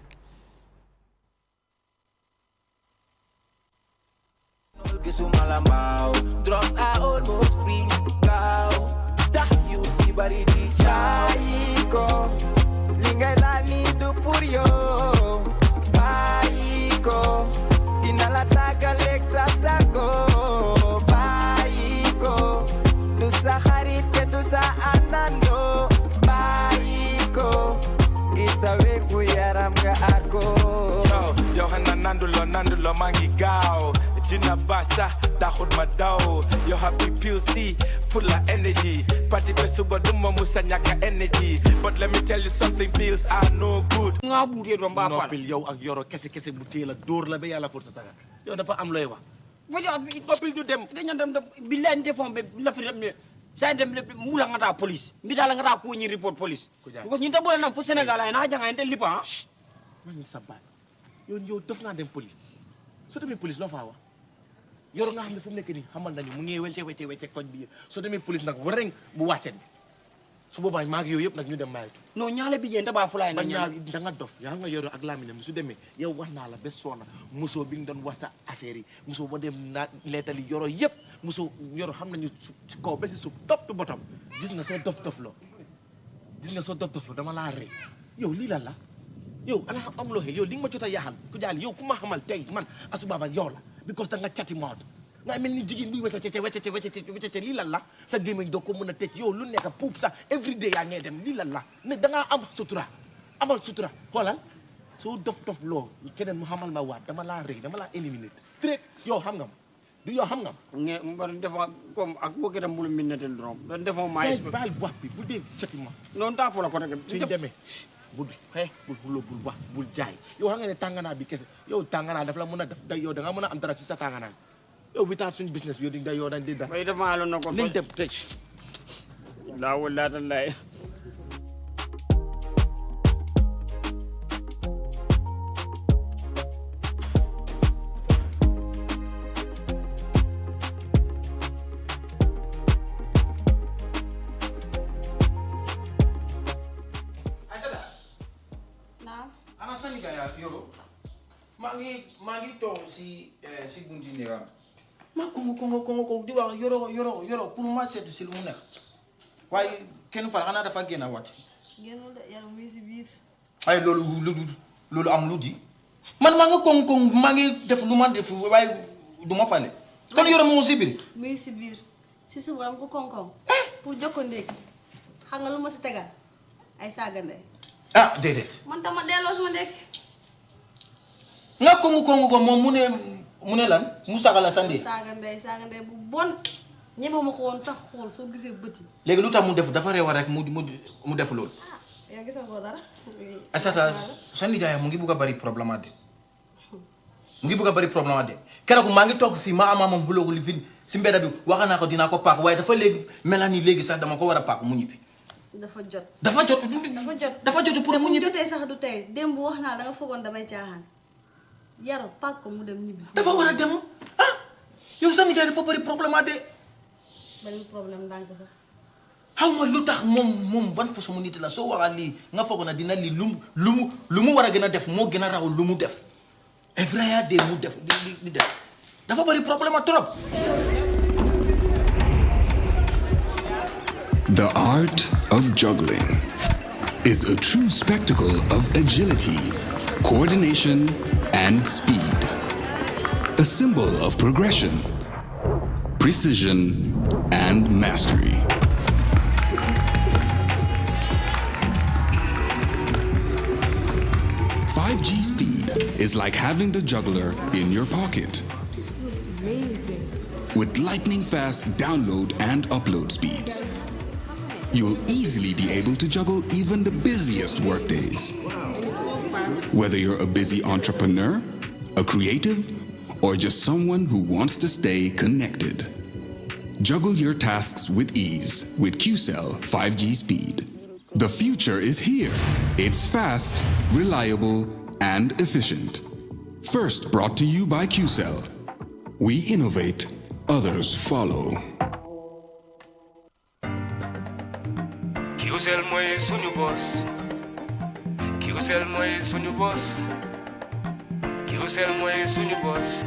Drugs are almost free now. You see, but it is Lingala need to put yo. Baiko. Inalataka Lexa Sako. Baiko. Dusa Harite Dusa Anando. Baiko. Isa weku yaramga ako. Yo Nandulo mangi gao. Jina basa, tahod madao. Yo happy PLC, full of energy. Party pesuba dumo musanyaka energy. But let me tell you something, pills are no good. Nga budi romba fa. No pil yow ak yoro kese buté la dor la be yalla pour sa taga. Yow dafa am loy wax. No pil du dem. Dañu dem billahi defon be la fi dem sa dem mula ngata police. Mbi dala ngata ko ñi report police. Because ñun ta bo na fu Sénégal ay na janga en lipa. Man sa ba. Yow def nga dem police. So dem police lo fa wax. Yoro nga xam ne fu mu nekk nii xamal nañu mu ngi wecce koñ bi soo demee police nag wareng bu wàccen su boobaa maa ngi yooyu yëpp nag ñu dem maytu non ñaale bi yéen tabaa fulaay na ñaar da nga dof yaa nga yoro ak laaminam su demee yow wax naa la bés soona musoo bi nga doon wax sa affaire yi musoo ba dem naa leetali yoro yëpp musoo yoro xam nañu ci kaw ba si suuf top to bottom gis nga soo dof loo dama laa rey yow lii la yow ana am loo xel yow li nga ma jot a yaxal ku jaali yow ku ma xamal tey man asu baaba yow la because da nga cati mood nga mel ni jigéen buy wecce lii la sa gémmiñ doo ko mën a tëj yow lu nekk puub sax every day yaa ngay dem lii la ne da ngaa am sutura amal sutura xoolal soo dof loo keneen mu xamal ma waat dama laa rëy dama laa éliminer straight yow xam nga ma du yow xam nga ma nge mbar defa comme ak wo kedam bulu minnaten drom dan defo mais baal wax bi bu dee cati ma non ta fo la ko rek suñ demee bul xuloo bul wax bul jaay yow xam nga ne tànganaa bi kese yow tànganaa daf la mën a def da yow da nga mën a am dara si sa tànganaa yow bi taat suñ business bi yow di da yow dañ di dara bay dafa alo na ko nañ dem tey la wala tan lay Mangi toog si bunti néegam ma kongo di wax yoro pour ma seetu si lu mu nekk waaye kenn fa xanaa dafa génn waat génnul de yàlla muy si biir ay loolu am lu di man maa ngi kongo maa ngi def lu ma def waaye du ma fale kon yoro mu si biir muy si biir si suba am ko kongo pour jokko ndékki xam nga lu ma si tegal ay saaga ndey ah déedéet man dama delloo sama ndékki nga kongo ko moom mu ne lan mu saaga la sande saaga ndey bu bon ñebe ma ko woon sax xool soo gisee bët yi. léegi lu tax mu def dafa reewa rek mu def loolu. yaa gisal ko dara. Asata sa nijaay mu ngi bugg a bari problème de mu ngi bugg a bari problème de keroog maa ngi toog fii ma amaamam buloogu li fi si mbedda bi wax naa ko dinaa ko paak waaye dafa léegi mel ni léegi sax dama ko war a paak mu ñibbi. dafa jot. dafa jot pour mu ñibbi. jotee sax du tey démb wax naa da nga foogoon damay caaxaan yaro paak ko mu dem ñibbi. dafa war a dem ah yow sa nijaay dafa bari problème de. benn problème ndànk sax. xaw ma lu tax moom ban façon nit la soo waxaat lii nga foog na dina lii lu mu war a gën a def moo gën a raw lu mu def vrai de mu def li def dafa bari problème trop. The art of juggling is a true spectacle of agility, coordination, and speed. A symbol of progression, precision, and mastery. Speed is like having the juggler in your pocket. This looks amazing. With lightning fast download and upload speeds, you'll easily be able to juggle even the busiest workdays. Whether you're a busy entrepreneur, a creative, or just someone who wants to stay connected. Juggle your tasks with ease with QCell 5G Speed. The future is here. It's fast, reliable, and efficient. First brought to you by QCell. We innovate, others follow. QCell mooy suñu boss. QCell mooy suñu boss. QCell mooy suñu boss.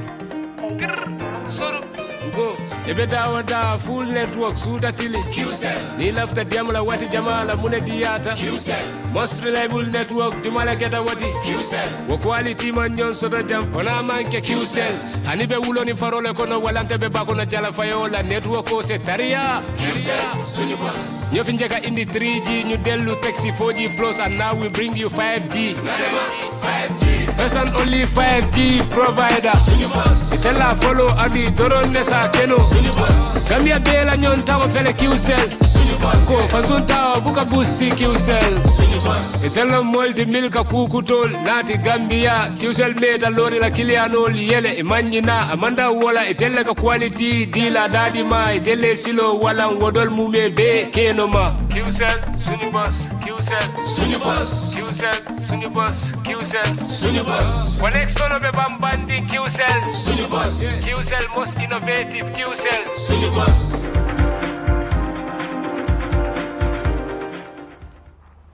Go, ebe da full network suda tili QCell. Ni lafta diamla wati jamala mune diata QCell. Most reliable network dumala keta wati QCell. Wo quality man nyon soto jam pona manke QCell. Hani be wulo ni farole kono walante be bako na jala fayola network ko se taria QCell suñu boss. Yo finjeka indi 3G ñu delu taxi 4G plus and now we bring you 5G. 5G. First and only 5G provider. Suñu boss. Itela follow adi doron nesa keno. Suñu boss. Gambia bela nyon tawo fele QCell. Suñu boss. Ko fasunta buka busi QCell. Suñu boss. Itela multi milka kukutol nati Gambia QCell meta lori la kilianol yele imanyina amanda wala itela ka quality dila dadi ma itele silo wala wodol mume be keno ma QCell suñu boss QCell suñu boss QCell suñu boss QCell suñu boss connection be bambandi QCell suñu boss QCell most innovative QCell suñu boss.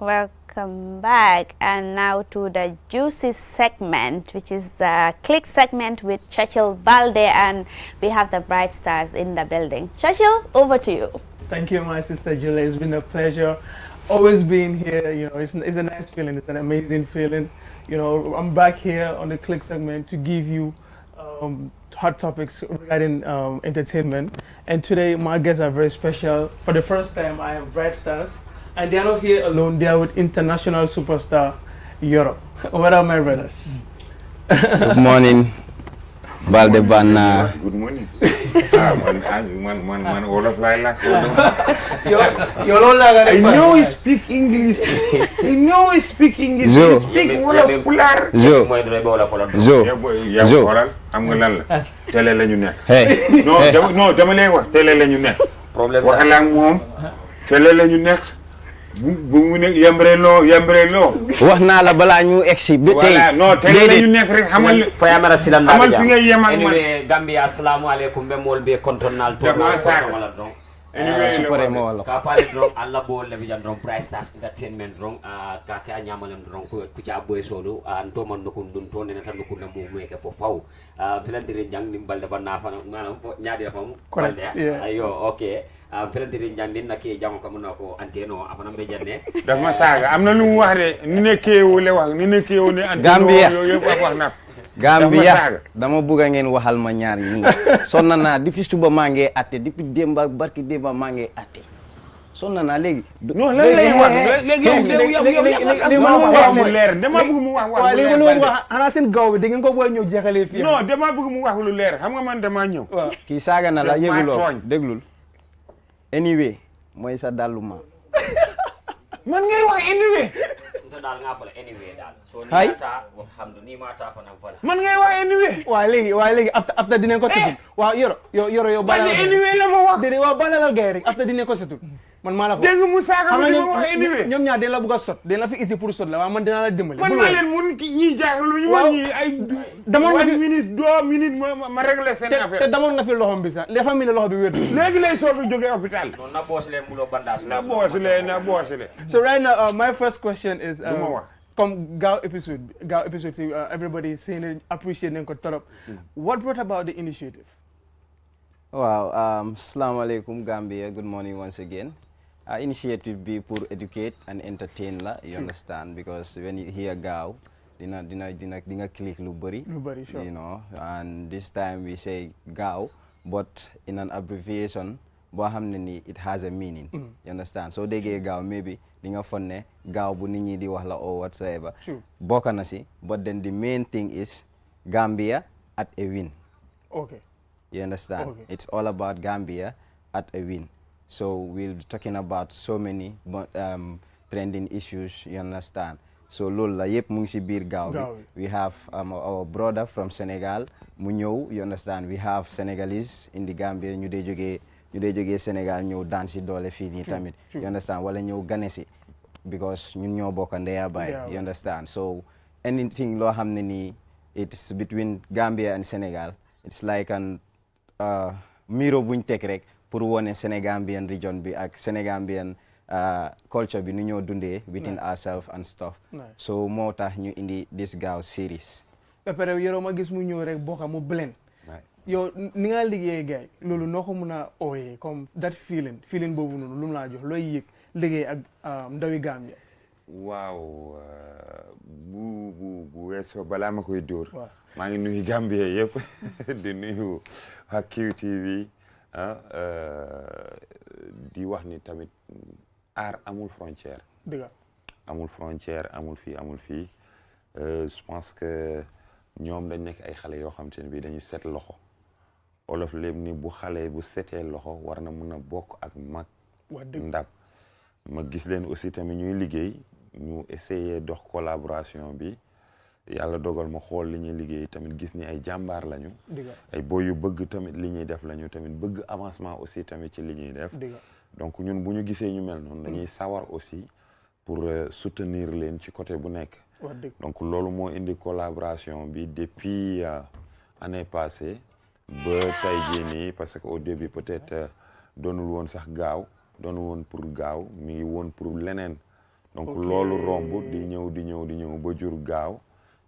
Welcome back, and now to the juicy segment, which is the click segment with Churchill Balde, and we have the bright stars in the building. Churchill, over to you. Thank you, my sister Julia. It's been a pleasure always being here. You know, it's a nice feeling. It's an amazing feeling. You know, I'm back here on the click segment to give you hot topics regarding entertainment. And today, my guests are very special. For the first time, I have bright stars. And they are not here alone, they are with international superstar Europe. What are my brothers? Good morning, Balde Banna. Good morning. Man, all of like I know he speak English. I know he speak English. He speak all of Pular. Zo. I'm going to tell you neck. Hey. No, dama lay wax télé lañu nekk. Problème waxal ak moom télé lañu nekk. bu mu nekk yembre loo. wax naa la balaa ñu egsi ba tey. voilà non télé lañu nekk rek xamal. Fayamara silam na xamal fi ngay yem ak man. anyway Gambia assalamu alaikum be mol be control to wala donc. Anyway, super mo wala. Ka faale donc alla bo le bijan donc Bright Stars Entertainment donc ka ka nyamalem donc ku ci aboy solo to man no ko dum to ne tan ko na mo meke fo faw filantire jang nim balde banna fa manam nyaade fam balde ayo okay filantire jang din nak jang ko mun ko anteno afana be janne dama saga amna lu mu wax de ni nekkewu le wax ni nekkewu ne anteno yoy wax na Gambia dama bëgg ngeen waxal ma ñaar ñi sonna naa depuis suba maa ngi atte depuis démba barki démba maa ngi atte sonna naa léegi non lan lay wax léegi yow wax mu leer dama bëgg mu wax léegi lu wax xanaa seen gaw bi da ngeen ko boy ñëw jeexalee fii non dama bëgg mu wax lu leer xam nga man dama ñëw kii saaga na la yëguloo déglul anyway mooy sa daluma man ngay wax anyway nta dal nga fala anyway dal so ni Hay. mata alhamdulillah ni mata fa na fala man ngay wax anyway waaw léegi after dinañ ko setul waaw yoro man ne anyway la ma wax déedéet waaw balalal gay rek after dinañ ko setul man maa la ko dégg mu saaga ma dama wax anyway ñoom ñaar dañ la bëgg a sot dañ la fi isi pour sot la waaw man dinaa la dimbali man maa leen mun ñi jaaxlu ñu ma ñi ay damoon nga fi minute 2 minutes ma régler seen affaire te damoon nga fi loxom bi sax les famille loxo bi wér léegi lay soog a jógee hôpital non na boss le mulo bandage na boss le so right now my first question is Duma wax. comme gaaw episode si everybody saying it, appreciate nañ ko torop what brought about the initiative waaw asalaamaaleykum Gambia good morning once again initiative bi pour educate and entertain la you understand because when you hear gaaw dina click lu bëri sure. you know and this time we say gaaw but in an abbreviation boo xam ne ni it has a meaning you understand so déggee gaaw maybe di nga fon ne gaaw bu nit ñi di wax la or whatsoever bokk na si but then the main thing is Gambia at a win okay you understand Okay. it's all about Gambia at a win so we'll be talking about so many trending issues you understand so loolu la yëpp mu ngi si biir gaaw bi we have our brother from Senegal mu ñëw you understand we have Senegalese in the Gambia ñu dee jógee Sénégal ñëw daan si doole fii nii tamit you understand wala ñëw gane si because ñun ñoo bokk ndeya baay you understand so anything loo xam ne nii it's between Gambia and Senegal it's like an miro buñ teg rek pour wone Senegambian region bi ak Senegambian culture bi nu ñoo dundee within ourselves and stuff so moo tax ñu indi this gaaw series ba pare yoroo ma gis mu ñëw rek bokka mu blend yow ni nga liggéey gay loolu noo ko mun a ooyee comme that feeling boobu noonu lu mu laa jox looy yëg liggéey ak ndawi Gambia waaw bu weesoo balaa ma koy dóor maa ngi nuyu Gambia yëpp di nuyu waa QTV di wax ni tamit art amul frontière amul frontière amul fii je pense que ñoom dañ nekk ay xale yoo xam te ne bii dañuy set loxo olof lépp ni bu xale bu setee loxo war na mën a bokk ak mag ndab ma gis leen aussi tamit ñuy liggéey ñu essayer dox collaboration bi yàlla dogal ma xool li ñuy liggéey tamit gis ni ay jàmbaar lañu ay boy yu bëgg tamit li ñuy def lañu tamit bëgg avancement aussi tamit ci li ñuy def donc ñun bu ñu gisee ñu mel noonu dañuy sawar aussi pour soutenir leen ci côté bu nekk donc loolu moo indi collaboration bi depuis année passée ba tey jii nii parce que au début peut-être doonul woon sax gaaw doonul woon pour gaaw mi ngi woon pour leneen donc loolu romb di ñëw ba jur gaaw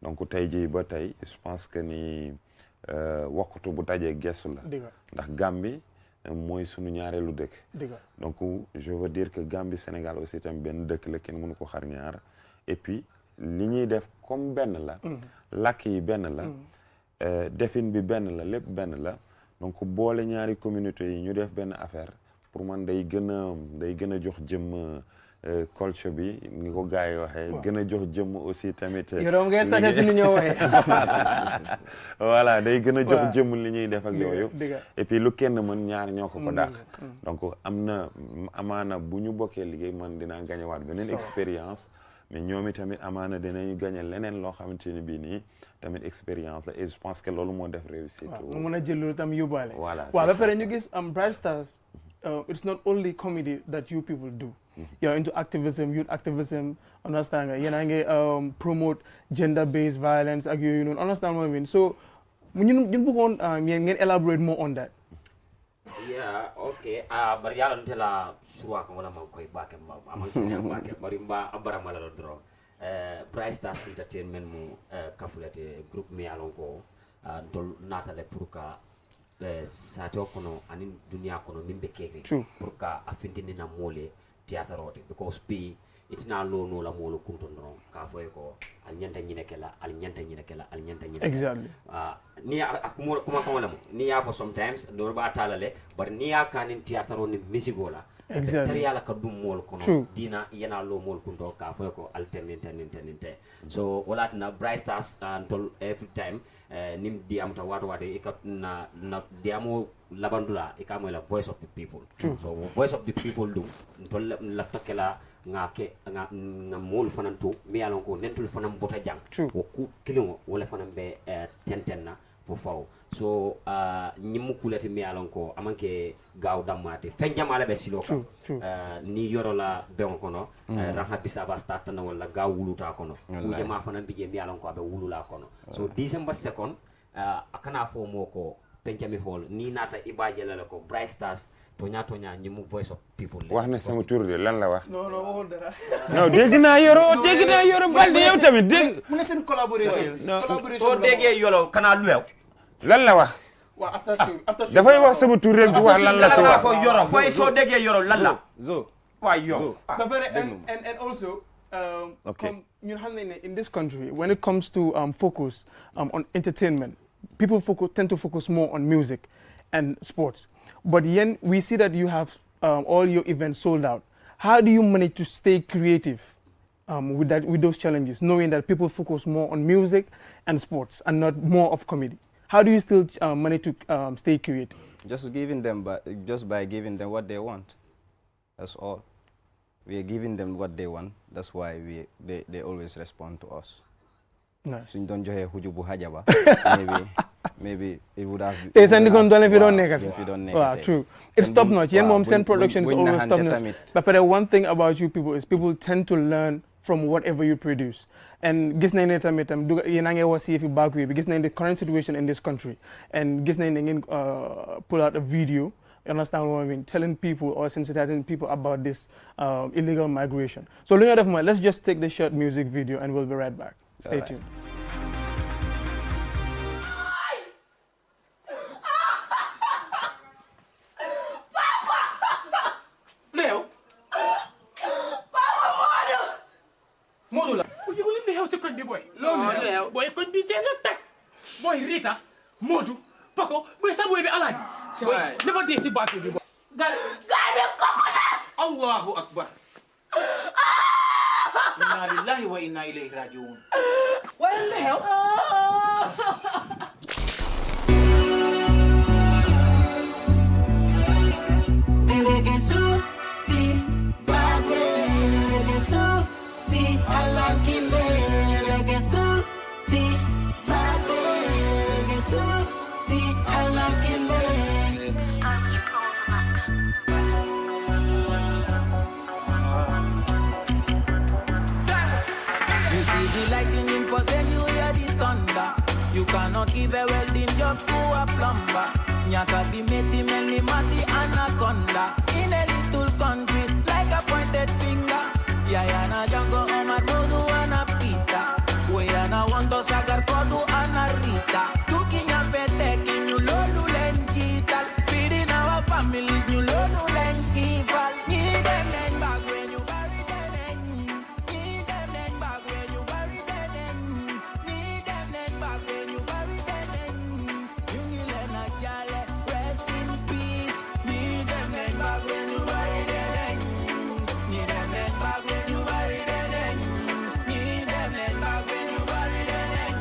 donc tey jii ba tey je pense que ni waxtu bu dajee gestu la ndax Gambie mooy sunu ñaareelu dëkk donc je veux dire que Gambie Sénégal aussi tam benn dëkk la kenn mënu ko xar ñaar et puis li ñuy def comme benn la làkk yi benn la defin bi benn la lépp benn la donc boole ñaari communauté yi ñu def benn affaire pour man day gën a jox jëmm culture bi ni ko gars yi waxee gën a jox jëmm aussi tamit yow ngeen sax si ni ñoo waxee voilà day gën a jox jëmm li ñuy def ak yooyu et puis lu kenn mën ñaar ñoo ko dàq donc am na amaana bu ñu bokkee liggéey man dinaa gañewaat beneen expérience mais ñoom i tamit amaana dinañu gagné leneen loo xamante ni bii nii tamit expérience la et je pense que loolu moo def réussite mu mën a jël loolu tam yóbbaale voilà waaw ba pare ñu gis Bright Stars it's not only comedy that you people do you're into activism youth activism understand nga yéen a ngi promote gender based violence ak yooyu noonu understand what I mean so ñun bëggoon ngeen elaborate more on that yeah okay bari yalla ntela surwa ko wala man koy baake amang senya baake bari mba abara mala dro Bright Stars Entertainment mu kafulete group mi alon ko dol natale pour ka sato kono anin dunia kono mimbe keke pour ka afindini na mole théâtre rote because bi itina lo no la molo kunto ndron ka foy ko al nyanta nyine kala al nyanta nyine kala al nyanta nyine exactly ni akumo kuma ko lamu ni ya for sometimes do ba talale but ni ya kanin theater on musigola exactly yala ka dum mol kono dina yana lo mol kunto ka foy ko alternate so wala na bright stars until every time nim diam ta wado wade na diamo labandula e kamo la voice of the people so voice of the people do tol la takela nga mol fanan to mi yalon ko nentul fanan bota jang o ku kilimo wala fanan be tentenna fo faw so nyimu kulati mi yalon ko amanke gaw damate fen jamala be silo ko ni yoro la be on kono raha bisaba start na wala gaw wuluta kono ku jama fanan bije mi yalon ko abe wulula kono so December 2nd akana fo moko pencami hall ni nata ibaje la ko bright stars tonya nyimu voice of people wax na sama tour de lan la wax non waxul dara non dégg naa yoro balde yow tamit dégg mu ne seen collaboration so déggee yolo kana luew lan la wax wa after dafay wax sama tour rek du wax lan la ci wax fo yoro fo so déggee yoro lan la why yo and also you know, in this country when it comes to focus on entertainment people tend to focus more on music and sports. But then we see that you have all your events sold out. How do you manage to stay creative with those challenges, knowing that people focus more on music and sports and not more of comedy? How do you still manage to stay creative? Just by giving them what they want. That's all. We are giving them what they want. That's why they always respond to us. Nice. So you don't join hujubu hajaba. Maybe it would have. If you don't negative. True. It's top notch. Yen Mom Sen production is always top notch. But one thing about you people is people tend to learn from whatever you produce. And gis nañ tamit yéen a ngi wax si fi back way bi gis nañ the current situation in this country and gis nañ ngeen pull out a video. You understand what I mean? Telling people or sensitizing people about this illegal migration. So let's just take the short music video and we'll be right back. Stay tuned. Leo. Modu la. You will be house con boy. Leo. Boy con be tech. Boy Rita, Modu, Paco, we somewhere be alive. Boy, never did see back to you. God, come on. Allahu Akbar. Inna lillahi wa inna ilayhi raji'un. Well, Leo. You cannot give a welding job to a plumber. Nyaka be meti many mati anaconda. In a little country, like a pointed finger. Yayana jango oma todo ana pita. Weyana wando sagar kodu ana rita. Tuking a fete king you lolu lenjital. Feeding our families you lolu lenkifal. Need them len back when you bury them. Need them len back when you bury them. Need them len back when you bury them. You need lena jale rest in peace. Need them len back when you bury them. Need them len back when you bury them. Need them len back when you bury them.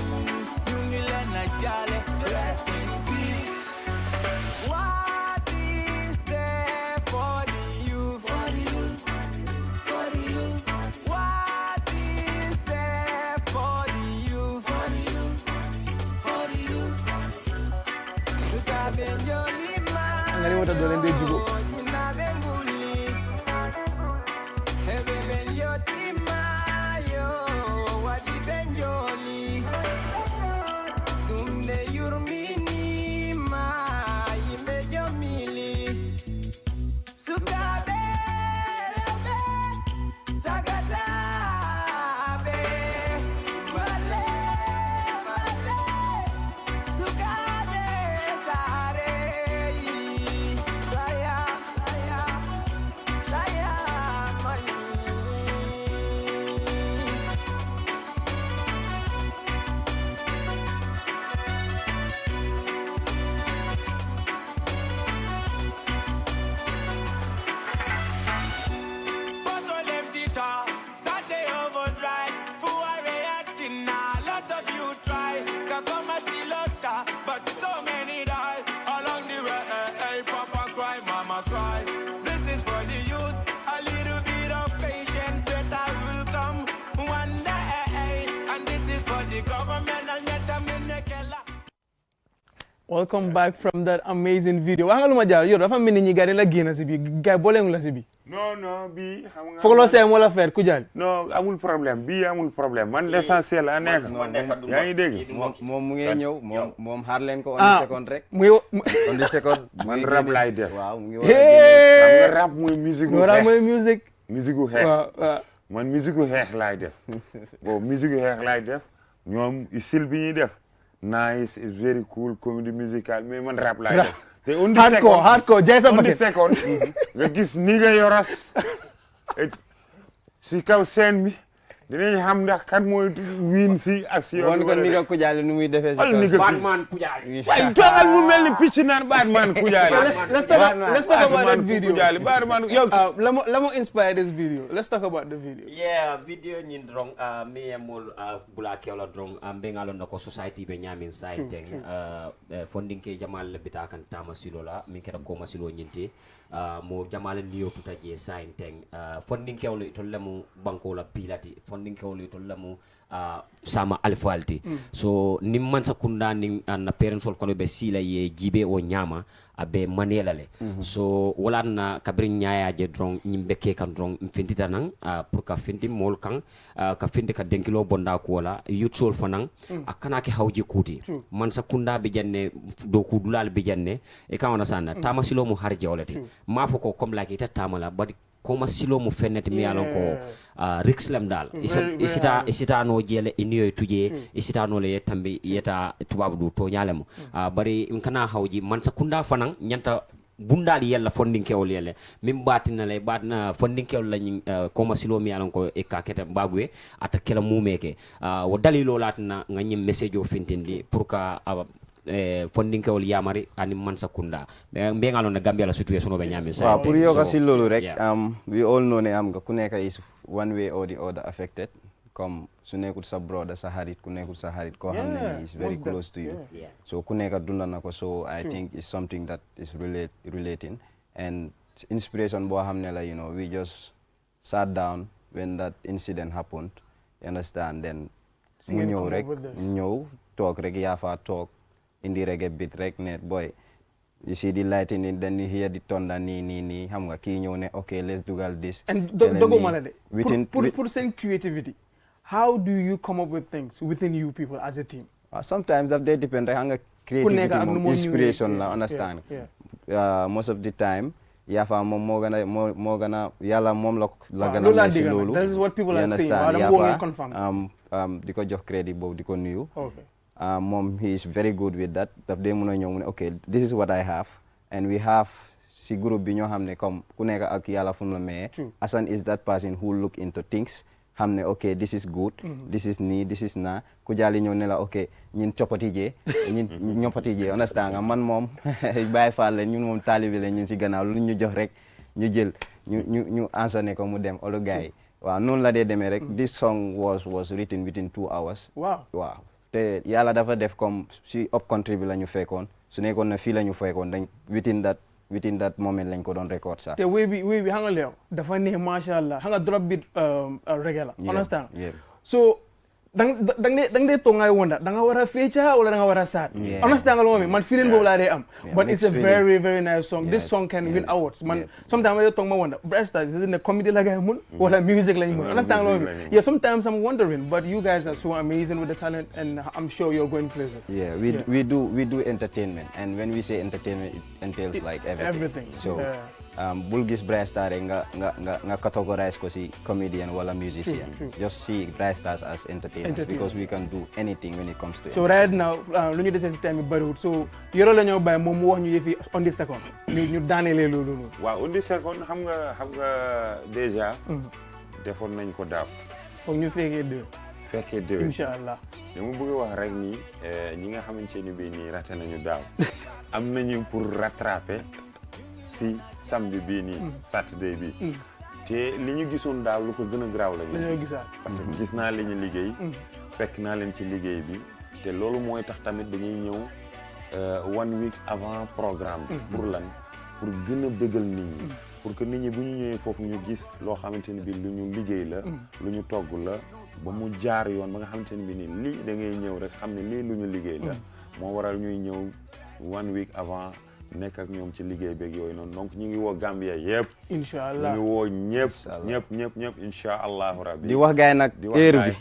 You need lena jale rest in peace. What is there for the youth? For the youth. For the youth. What is there for the youth? For the youth. For the youth. Ngani wata dole nde jibo. Welcome back from that amazing video. Wax nga lu ma jaar yow dafa mel ni ñi gars la génn si bi gars boole la si bi. Non bii xam nga. foog loo see wala faire ku jaal. non amul problème bii amul problème man l'essentiel a nekk. yaa ngi dégg. moom mu ngi ñëw moom xaar leen ko on the second rek. on the second. man rap laay def. waaw mu ngi war a génne xam nga rap mooy musique gu xeex. mooy musique. musique gu xeex. waaw man musique gu xeex laay def. bon musique gu xeex laay def ñoom style bi ñuy def. nice is very cool comédie musicale mais man rap laay def. te on dit hardcore jaay sa bakkan second nga gis ni nga yoras si kaw scène bi dinañ xam ndax kan mooy wiin si action won ko ni nga Kujaali nu muy defee si Batman Kujaali waaye toogal mu mel ni picc naan Batman Kujaali let's talk about that video Batman yow lamo inspire this video let's talk about the video video nyin drong me emol bula kewla drong bengalo nako society be nyamin side teng funding ke jamal bita kan tama silola min keda ko masilo nyinti mo jamal niyo tuta je sign teng funding kewlo to lamu banko la pilati funding kewlo to lamu sama alfalti so nimman sakunda ni na parents wol kono be sila ye jibe o nyama abe manela le so wala na kabri nyaaya je drong nyimbe ke kan drong findita nan pour ka findi mol kan ka findi ka denkilo bonda ko wala yutsol fanan akana ke hawji kuti man sakunda be janne do ku dulal be janne e ka wana sana tamasilo mu harje wolati mafo ko comme la ki tamala badi koma silo mu fennet mi alon ko rixlam dal isita no jele iniyo tuje isita no le tambi yeta tubabu to nyalemo bari kana hawji man sakunda fanan nyanta bundal yella funding kewol yelle min batina le batna funding kewol lañ koma silo mi alon ko e ka keta bagwe ata kala mumeke wo dalilo latna nga nyim message o fintindi pour ka funding kewol yamari ani man sakunda be ngalon na Gambia la situation be nyami sa pour yo ka silolu rek we all know ne am nga ku nekk is one way or the other affected comme su nekkul sa brother sa harit ku nekkul sa harit ko xamne is very close to you so ku nekk dunda nako so I think it's something that is relating and inspiration bo xamne la you know we just sat down when that incident happened you understand then mu ñew rek ñew tok rek ya fa tok indi reggae beat rek net boy you see the lightning then you hear the thunder ni xam nga ki ñew ne okay let's do all this and dogo mala de pour sen creativity how do you come up with things within you people as a team sometimes that they depend rek nga creativity inspiration la understand most of the time yafa mom mo gana yalla mom la gana ci lolu this is what people are saying I'm going to confirm diko jox credit bobu diko nuyu okay mom he is very good with that daf de mëna ñëw okay this is what I have and we have si groupe bi ñoo xamne comme ku nekk ak yalla fu mu la may Asan is that person who look into things xamne okay this is good this is ni this is na ku jali ñëw ne la okay ñin ciopati je ñin ñopati je understand nga man mom Baye Fall la ñun mom talibé la ñun ci gannaaw lu ñu jox rek ñu jël ñu answer ko mu dem olo gaay waaw non la dé démé rek this song was written within 2 hours wow te yàlla dafa def comme si up country bi la ñu fekkoon su nekkoon na fii la ñu fekkoon dañ within that moment lañ ko doon record sax te wéy bi xam nga leew dafa neex macha allah xam nga drop beat reggae la understand so dang dee toog ngay wonda da nga war a feeca wala da nga war a saat understand nga lu ma man feeling boobu laa dee am but it's a very very nice song this song can win awards man sometimes ma dee toog ma wonda Bresta is it a comedy la gay mun wala music lañ mun understand nga lu ma yeah sometimes I'm wondering but you guys are so amazing with the talent and I'm sure you're going places we do entertainment and when we say entertainment it entails like everything so bul gis Bresta rek nga categorize ko si comedian wala musician just see Bresta as entertainment because we can do anything when it comes to so right now lu ñu desee si time bi bariwul so yoro la ñoo bàyyi moom mu wax ñu yëfi on the second ñu daanelee loolu noonu waaw on the second xam nga déjà defoon nañ ko daaw foog ñu fekkee deux incha allah dama bëgg wax rek ni ñi nga xamante ni bii nii raté nañu daaw am nañu pour rattraper si samedi bii nii Saturday bi te li ñu gisoon daaw lu ko gën a garaaw la ñu gisaat parce que gis naa li ñu liggéey fekk naa leen ci liggéey bi te loolu mooy tax tamit dañuy ñëw 1 week avant programme bi pour lan pour gën a bëggal nit ñi pour que nit ñi bu ñu ñëwee foofu ñu gis loo xamante ni bi lu ñu liggéey la lu ñu togg la ba mu jaar yoon ba nga xamante ni bi nii lii da ngay ñëw rek xam ne lii lu ñu liggéey la moo waral ñuy ñëw 1 week avant nekk ak ñoom ci liggéey beeg yooyu noonu donc ñu ngi woo Gambia yëpp. incha allah ñu ngi woo ñëpp incha allahu rabbi. di wax gaay nag heure bi.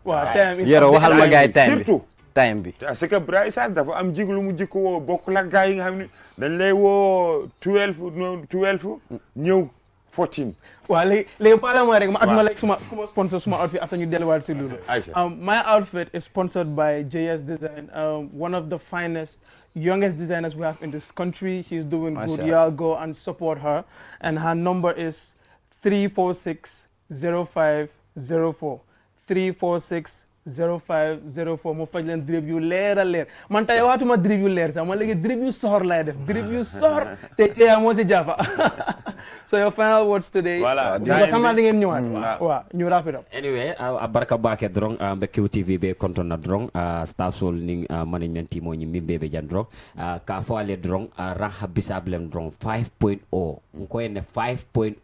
waaw time Yoro waxal ma gaay time bi surtout time bi. parce que Braille Sarr dafa am jig lu mu jikko woo bokkul ak gaay yi nga xam ne dañ lay woo 12 ñëw 14. waaw léegi parlement rek ma aduna like suma sponsor suma outfit after ñu delluwaat si loolu. My outfit is sponsored by JS Design, one of the finest, youngest designers we have in this country. She's doing good. Y'all go and support her. And her number is 346-0504. 346-0504. Mo faj leen drip yu leer a leer. Man tey waatuma drip yu leer sax man léegi drip yu soxor laay def. Drip yu soxor te ci yaa moo si jàppa. So your final words today. Voilà. Because xam naa di ngeen ñëwaat. Waaw ñu wrap it up. Anyway, a barka bake drong be QTV be kontona drong staff sol ning management team ni mimbe be jan drong ka fo ale drong raha bisablem drong 5.0 ko ene 5.0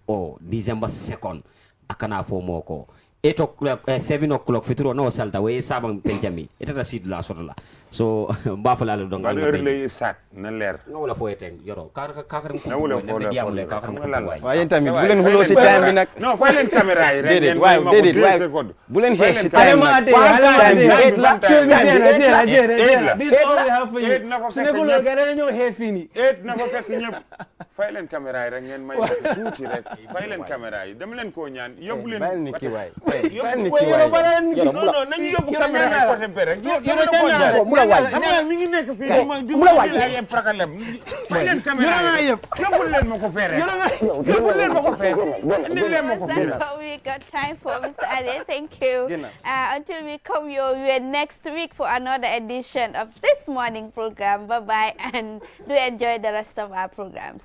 December 2nd akana fo moko 8 o'clock 7 o'clock fitro no salta way sabang penjami etata sid la sotola so mbafala la dong heure lay sat na leer nga wala fo eteng yoro ka ko na wala fo ne diamle ka ko waaye yéen tamit bu leen xuloo si time bi nag non fay leen caméra yi rek déedéet waaye bu leen xeex si time nag this all we have for you na fa fekk ñëpp fay leen caméra yi rek ngeen may tuuti rek fay leen caméra yi dama leen koo ñaan yóbbu leen bàyyi nit ki waay non nañu yóbbu caméra yi côté bi rek mu la waay mi ngi nekk fii mu la waay ay prakalem fay leen caméra yi yóbbu leen ma ko fee rek yóbbu leen ma ko fee indi leen ma ko fee That's all we got time for, Mr. Ade. Thank you. Until we come your way next week for another edition of this morning program. Bye-bye and do enjoy the rest of our programs.